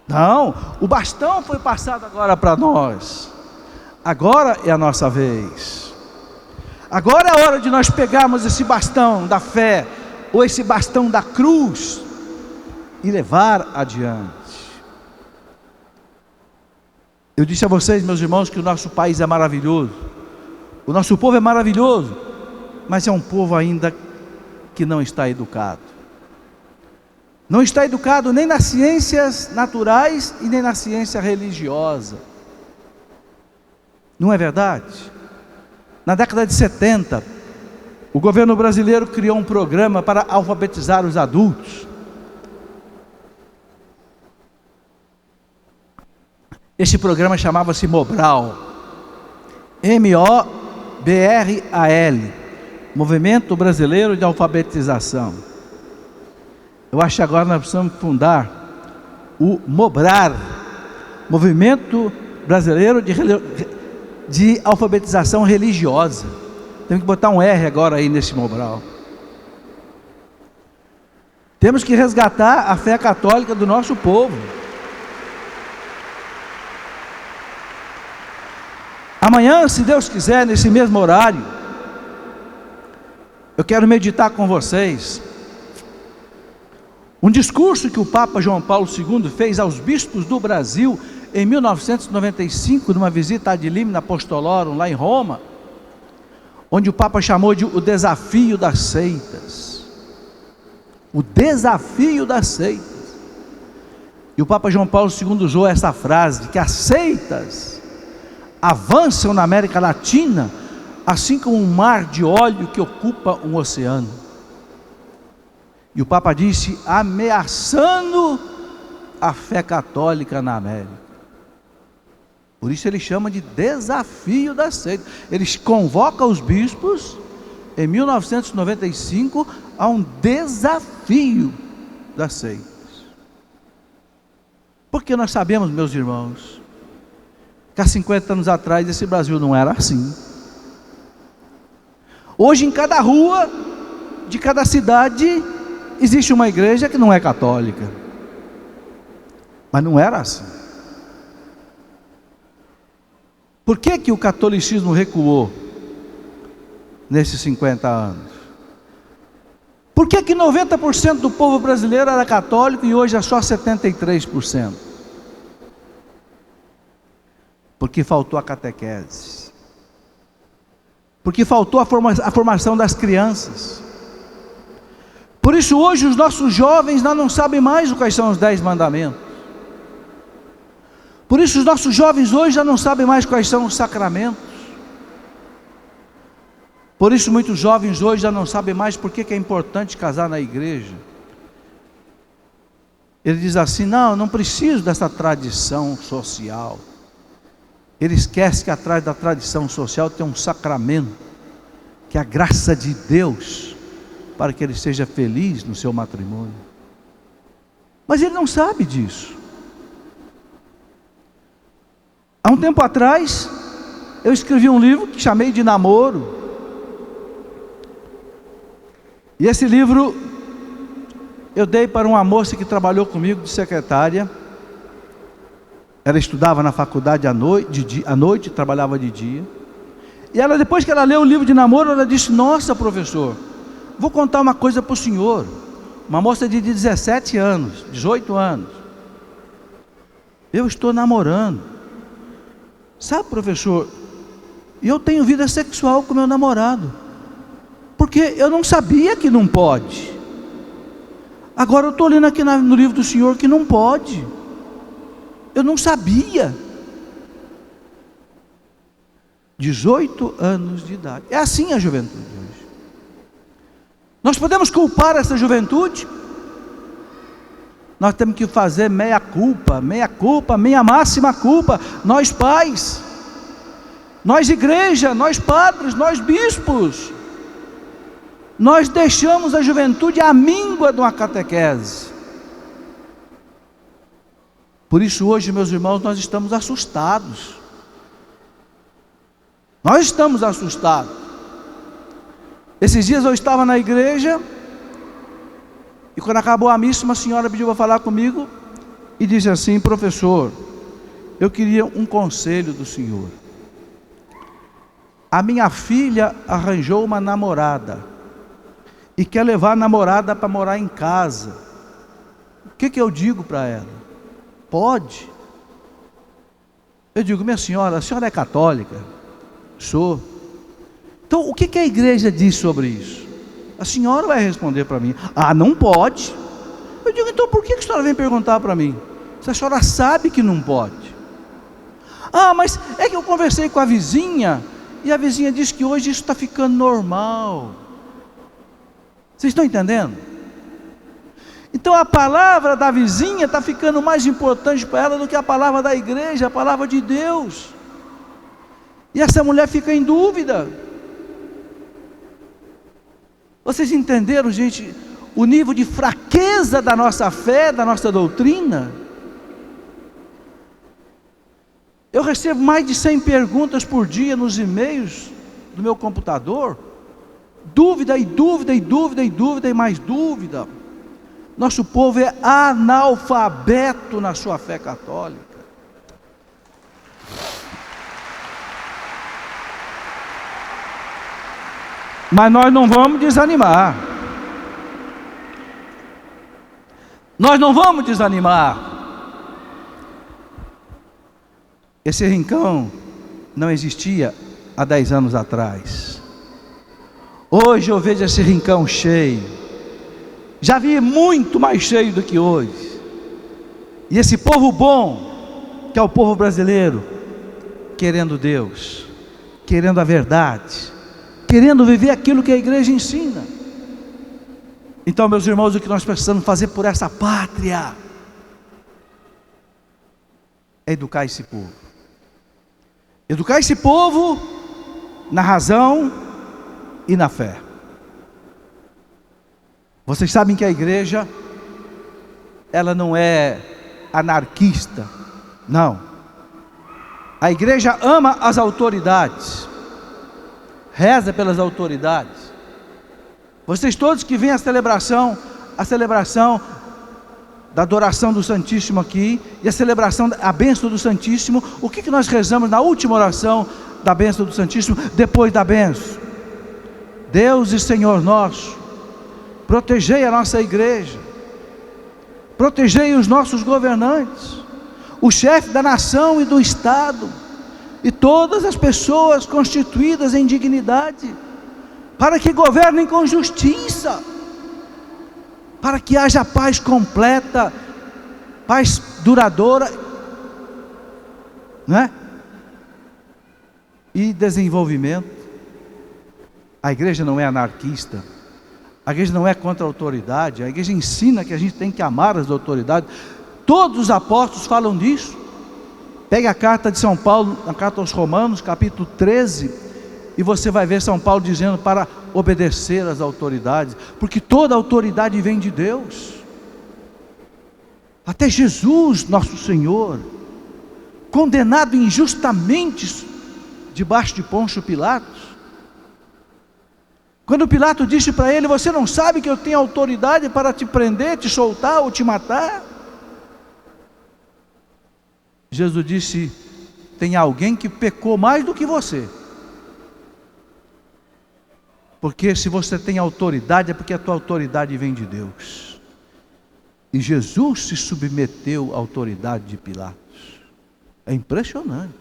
Não, o bastão foi passado agora para nós. Agora é a nossa vez. Agora é a hora de nós pegarmos esse bastão da fé, ou esse bastão da cruz, e levar adiante. Eu disse a vocês, meus irmãos, que o nosso país é maravilhoso, o nosso povo é maravilhoso, mas é um povo ainda que não está educado. Não está educado nem nas ciências naturais e nem na ciência religiosa. Não é verdade? Na década de 70, o governo brasileiro criou um programa para alfabetizar os adultos. Esse programa chamava-se Mobral, M-O-B-R-A-L, Movimento Brasileiro de Alfabetização. Eu acho que agora nós precisamos fundar o MOBRAR, Movimento Brasileiro de Alfabetização Religiosa. Temos que botar um R agora aí nesse Mobral. Temos que resgatar a fé católica do nosso povo. Amanhã, se Deus quiser, nesse mesmo horário, eu quero meditar com vocês um discurso que o Papa João Paulo II fez aos bispos do Brasil em 1995, numa visita ad limina apostolorum lá em Roma, onde o Papa chamou de o desafio das seitas. O desafio das seitas. E o Papa João Paulo II usou essa frase, de que as seitas avançam na América Latina, assim como um mar de óleo que ocupa um oceano. E o Papa disse, ameaçando a fé católica na América. Por isso ele chama de desafio da seita. Ele convoca os bispos, em 1995, a um desafio das seitas. Porque nós sabemos, meus irmãos, que há 50 anos atrás esse Brasil não era assim. Hoje em cada rua de cada cidade existe uma igreja que não é católica, mas não era assim. Por que que o catolicismo recuou nesses 50 anos? Por que que 90% do povo brasileiro era católico e hoje é só 73%? Porque faltou a catequese. Porque faltou a formação das crianças. Por isso hoje os nossos jovens não sabem mais quais são os 10 mandamentos. Por isso os nossos jovens hoje já não sabem mais quais são os sacramentos. Por isso muitos jovens hoje já não sabem mais por que é importante casar na igreja. Ele diz assim: não preciso dessa tradição social. Ele esquece que atrás da tradição social tem um sacramento, que é a graça de Deus, para que ele seja feliz no seu matrimônio. Mas ele não sabe disso. Há um tempo atrás, eu escrevi um livro que chamei de Namoro. E esse livro eu dei para uma moça que trabalhou comigo de secretária. Ela estudava na faculdade à noite, trabalhava de dia. E ela, depois que ela leu o livro de namoro, ela disse: nossa, professor, vou contar uma coisa para o senhor. Uma moça de 17 anos, 18 anos. Eu estou namorando. Sabe, professor, eu tenho vida sexual com meu namorado, porque eu não sabia que não pode. Agora eu estou lendo aqui no livro do senhor que não pode. Eu não sabia. 18 anos de idade. É assim a juventude hoje. Nós podemos culpar essa juventude? Nós temos que fazer meia culpa, minha máxima culpa. Nós pais, nós igreja, nós padres, nós bispos. Nós deixamos a juventude à míngua de uma catequese. Por isso hoje, meus irmãos, nós estamos assustados. Nós estamos assustados. Esses dias eu estava na igreja, e quando acabou a missa, uma senhora pediu para falar comigo, e disse assim: professor, eu queria um conselho do senhor. A minha filha arranjou uma namorada, e quer levar a namorada para morar em casa. O que eu digo para ela? Pode? Eu digo: minha senhora, a senhora é católica? Sou. Então o que a igreja diz sobre isso? A senhora vai responder para mim: não pode. Eu digo: então por que a senhora vem perguntar para mim? Se a senhora sabe que não pode. Mas é que eu conversei com a vizinha, e a vizinha disse que hoje isso está ficando normal. Vocês estão entendendo? Então a palavra da vizinha está ficando mais importante para ela do que a palavra da igreja, a palavra de Deus. E essa mulher fica em dúvida. Vocês entenderam, gente, o nível de fraqueza da nossa fé, da nossa doutrina? Eu recebo mais de 100 perguntas por dia nos e-mails do meu computador. Dúvida e dúvida e dúvida e dúvida e mais dúvida. Nosso povo é analfabeto na sua fé católica. Mas nós não vamos desanimar. Nós não vamos desanimar. Esse rincão não existia há 10 anos atrás. Hoje eu vejo esse rincão cheio. Já vi muito mais cheio do que hoje. E esse povo bom, que é o povo brasileiro, querendo Deus, querendo a verdade, querendo viver aquilo que a igreja ensina. Então, meus irmãos, o que nós precisamos fazer por essa pátria é educar esse povo. Educar esse povo na razão e na fé. Vocês sabem que a igreja, ela não é anarquista, não. A igreja ama as autoridades, reza pelas autoridades. Vocês todos que vêm à celebração da adoração do Santíssimo aqui, e a celebração, a bênção do Santíssimo, o que nós rezamos na última oração da bênção do Santíssimo, depois da bênção? Deus e Senhor nosso, protegei a nossa igreja, protegei os nossos governantes, o chefe da nação e do Estado, e todas as pessoas constituídas em dignidade, para que governem com justiça, para que haja paz completa, paz duradoura, né? E desenvolvimento. A igreja não é anarquista, a igreja não é contra a autoridade, a igreja ensina que a gente tem que amar as autoridades. Todos os apóstolos falam disso. Pegue a carta de São Paulo, a carta aos Romanos, capítulo 13, e você vai ver São Paulo dizendo para obedecer às autoridades, porque toda autoridade vem de Deus. Até Jesus, nosso Senhor, condenado injustamente debaixo de Pôncio Pilatos, quando Pilato disse para ele: você não sabe que eu tenho autoridade para te prender, te soltar ou te matar? Jesus disse: tem alguém que pecou mais do que você. Porque se você tem autoridade, é porque a tua autoridade vem de Deus. E Jesus se submeteu à autoridade de Pilatos. É impressionante.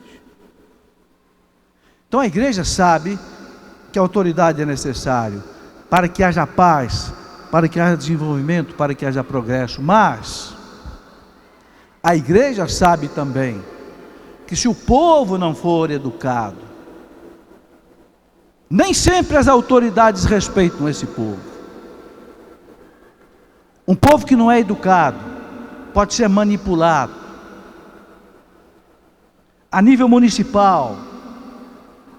Então a igreja sabe que a autoridade é necessário para que haja paz, para que haja desenvolvimento, para que haja progresso. Mas a igreja sabe também que se o povo não for educado, nem sempre as autoridades respeitam esse povo. Um povo que não é educado pode ser manipulado a nível municipal,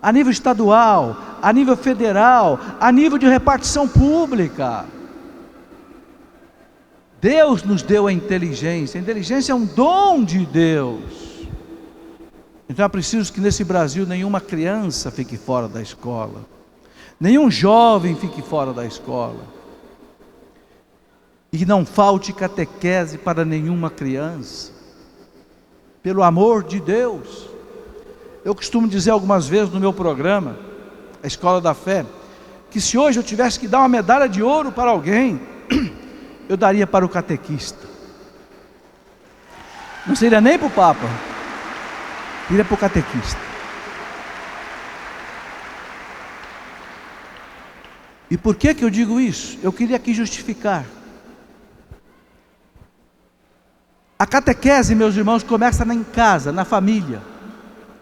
a nível estadual, a nível federal, a nível de repartição pública. Deus nos deu a inteligência é um dom de Deus. Então é preciso que nesse Brasil nenhuma criança fique fora da escola, nenhum jovem fique fora da escola, e não falte catequese para nenhuma criança, pelo amor de Deus. Eu costumo dizer algumas vezes no meu programa, a Escola da Fé, que se hoje eu tivesse que dar uma medalha de ouro para alguém, eu daria para o catequista. Não seria nem para o Papa, iria para o catequista. E por que eu digo isso? Eu queria aqui justificar. A catequese, meus irmãos, começa em casa, na família.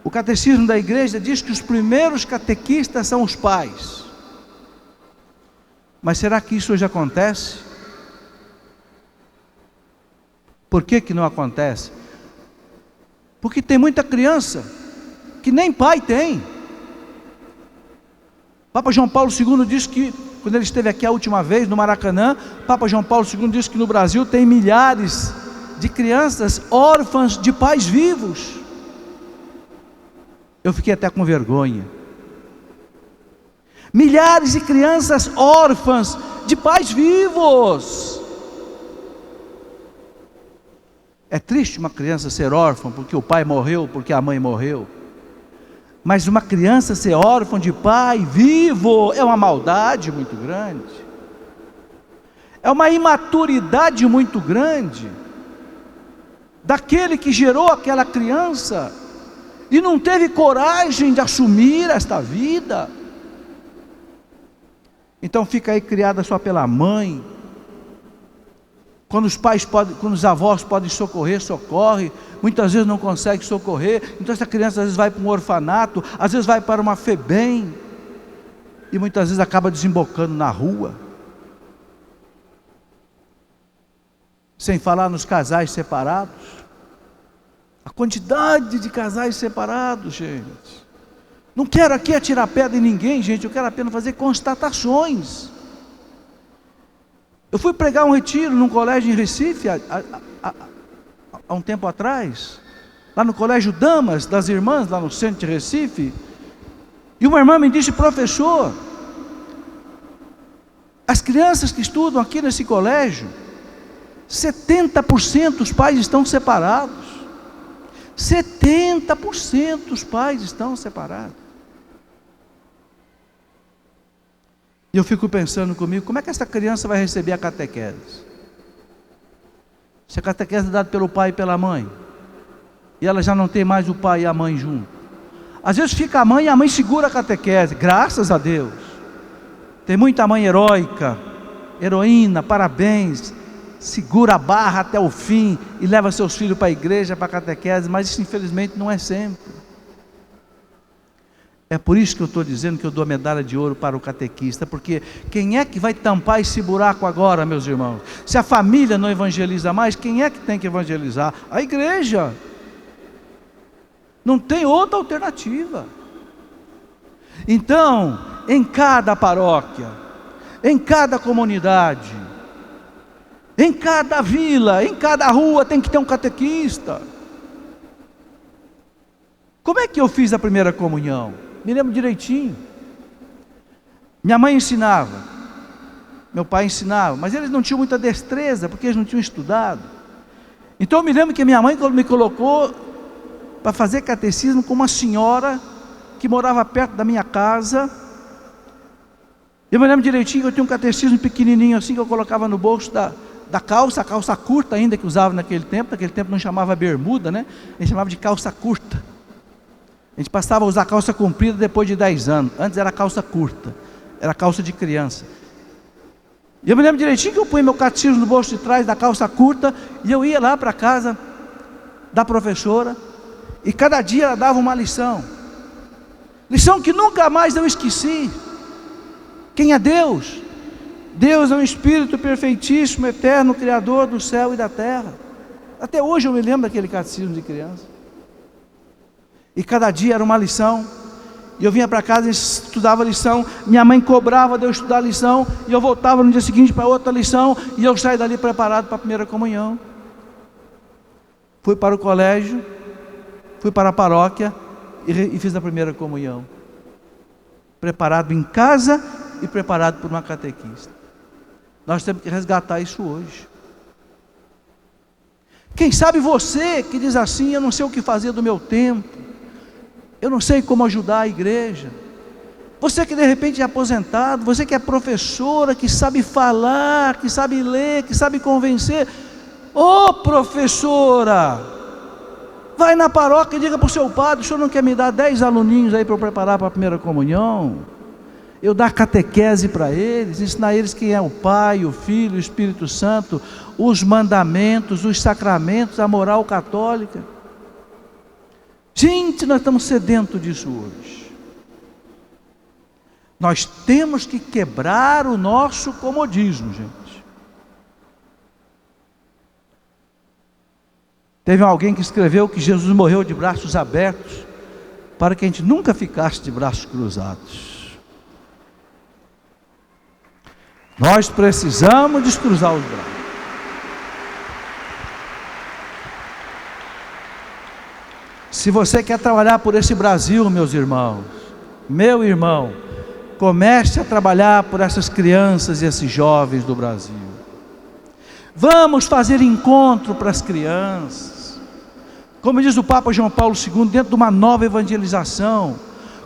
O catecismo da igreja diz que os primeiros catequistas são os pais. Mas será que isso hoje acontece? Por que não acontece? Porque tem muita criança que nem pai tem. Papa João Paulo II disse que, quando ele esteve aqui a última vez no Maracanã, Papa João Paulo II disse que no Brasil tem milhares de crianças órfãs de pais vivos. Eu fiquei até com vergonha. Milhares de crianças órfãs de pais vivos. É triste uma criança ser órfã porque o pai morreu, porque a mãe morreu. Mas uma criança ser órfã de pai vivo é uma maldade muito grande. É uma imaturidade muito grande daquele que gerou aquela criança e não teve coragem de assumir esta vida. Então fica aí criada só pela mãe. Quando os pais podem, quando os avós podem socorrer, socorre. Muitas vezes não consegue socorrer. Então essa criança às vezes vai para um orfanato, às vezes vai para uma FEBEM, e muitas vezes acaba desembocando na rua. Sem falar nos casais separados. A quantidade de casais separados, gente. Não quero aqui atirar pedra em ninguém, gente. Eu quero apenas fazer constatações. Eu fui pregar um retiro num colégio em Recife há um tempo atrás, lá no Colégio Damas das Irmãs, lá no centro de Recife, e uma irmã me disse: professor, as crianças que estudam aqui nesse colégio, 70% dos pais estão separados. 70% dos pais estão separados. E eu fico pensando comigo, como é que essa criança vai receber a catequese? Se a catequese é dada pelo pai e pela mãe, e ela já não tem mais o pai e a mãe junto. Às vezes fica a mãe e a mãe segura a catequese, graças a Deus. Tem muita mãe heróica, heroína, parabéns, segura a barra até o fim e leva seus filhos para a igreja, para a catequese, mas isso infelizmente não é sempre. É por isso que eu estou dizendo que eu dou medalha de ouro para o catequista, porque quem é que vai tampar esse buraco agora, meus irmãos? Se a família não evangeliza mais, quem é que tem que evangelizar? A igreja. Não tem outra alternativa. Então, em cada paróquia, em cada comunidade, em cada vila, em cada rua tem que ter um catequista. Como é que eu fiz a primeira comunhão? Me lembro direitinho. Minha mãe ensinava, meu pai ensinava, mas eles não tinham muita destreza, porque eles não tinham estudado. Então eu me lembro que minha mãe me colocou para fazer catecismo com uma senhora que morava perto da minha casa. Eu me lembro direitinho que eu tinha um catecismo pequenininho assim, que eu colocava no bolso da calça, a calça curta ainda que usava naquele tempo não chamava bermuda, né? A gente chamava de calça curta. A gente passava a usar calça comprida depois de 10 anos, antes era calça curta, era calça de criança. E eu me lembro direitinho que eu punha meu catecismo no bolso de trás da calça curta, e eu ia lá para a casa da professora, e cada dia ela dava uma lição que nunca mais eu esqueci. Quem é Deus? Deus é um Espírito perfeitíssimo, eterno, Criador do céu e da terra. Até hoje eu me lembro daquele catecismo de criança. E cada dia era uma lição. E eu vinha para casa e estudava a lição. Minha mãe cobrava de eu estudar a lição, e eu voltava no dia seguinte para outra lição, e eu saí dali preparado para a primeira comunhão. Fui para o colégio, fui para a paróquia e fiz a primeira comunhão. Preparado em casa e preparado por uma catequista. Nós temos que resgatar isso hoje. Quem sabe você que diz assim: eu não sei o que fazer do meu tempo, eu não sei como ajudar a igreja. Você que de repente é aposentado, você que é professora, que sabe falar, que sabe ler, que sabe convencer. Ô professora, vai na paróquia e diga para o seu padre: o senhor não quer me dar 10 aluninhos aí para eu preparar para a primeira comunhão? Eu dar catequese para eles, ensinar eles quem é o Pai, o Filho, o Espírito Santo, os mandamentos, os sacramentos, a moral católica. Gente, nós estamos sedentos disso hoje. Nós temos que quebrar o nosso comodismo, gente. Teve alguém que escreveu que Jesus morreu de braços abertos para que a gente nunca ficasse de braços cruzados. Nós precisamos descruzar os braços. Se você quer trabalhar por esse Brasil, meus irmãos, meu irmão, comece a trabalhar por essas crianças e esses jovens do Brasil. Vamos fazer encontro para as crianças. Como diz o Papa João Paulo II, dentro de uma nova evangelização,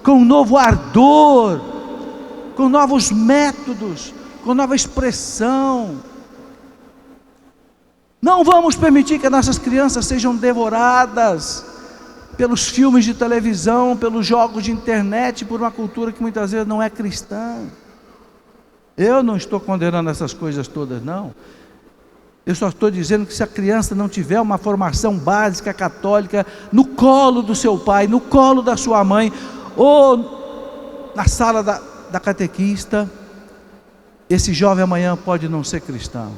com um novo ardor, com novos métodos, com nova expressão. Não vamos permitir que nossas crianças sejam devoradas pelos filmes de televisão, pelos jogos de internet, por uma cultura que muitas vezes não é cristã. Eu não estou condenando essas coisas todas, não. Eu só estou dizendo que se a criança não tiver uma formação básica católica no colo do seu pai, no colo da sua mãe, ou na sala da catequista, esse jovem amanhã pode não ser cristão.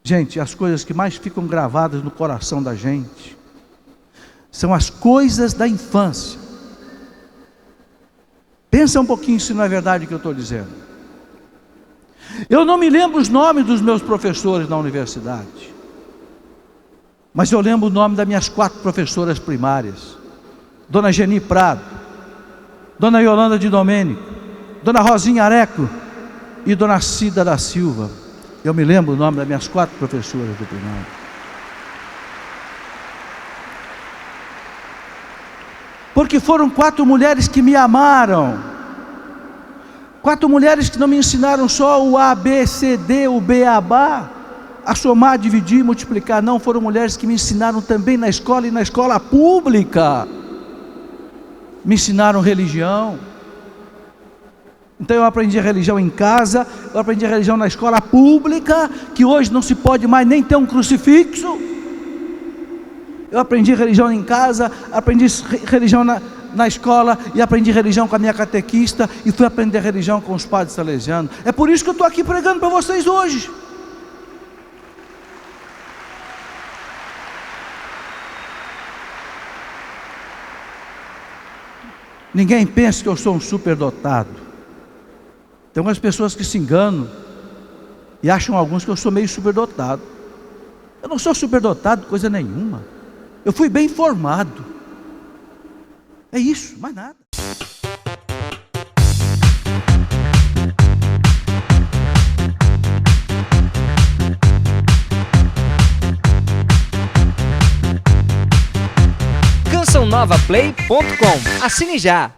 Gente, as coisas que mais ficam gravadas no coração da gente são as coisas da infância. Pensa um pouquinho se não é verdade o que eu estou dizendo. Eu não me lembro os nomes dos meus professores na universidade. Mas eu lembro o nome das minhas 4 professoras primárias: Dona Geni Prado, Dona Yolanda de Domênico, Dona Rosinha Areco e Dona Cida da Silva. Eu me lembro o nome das minhas 4 professoras do primário. Porque foram 4 mulheres que me amaram. 4 mulheres que não me ensinaram só o A, B, C, D, o beabá, a somar, dividir, multiplicar. Não, foram mulheres que me ensinaram também na escola e na escola pública. Me ensinaram religião. Então eu aprendi a religião em casa, eu aprendi a religião na escola pública, que hoje não se pode mais nem ter um crucifixo. Eu aprendi religião em casa, aprendi religião na escola, e aprendi religião com a minha catequista, e fui aprender religião com os padres salesianos. É por isso que eu estou aqui pregando para vocês hoje. Ninguém pensa que eu sou um superdotado. Tem algumas pessoas que se enganam e acham alguns que eu sou meio superdotado. Eu não sou superdotado de coisa nenhuma. Eu fui bem formado. É isso, mais nada. CançãoNovaPlay.com. Assine já!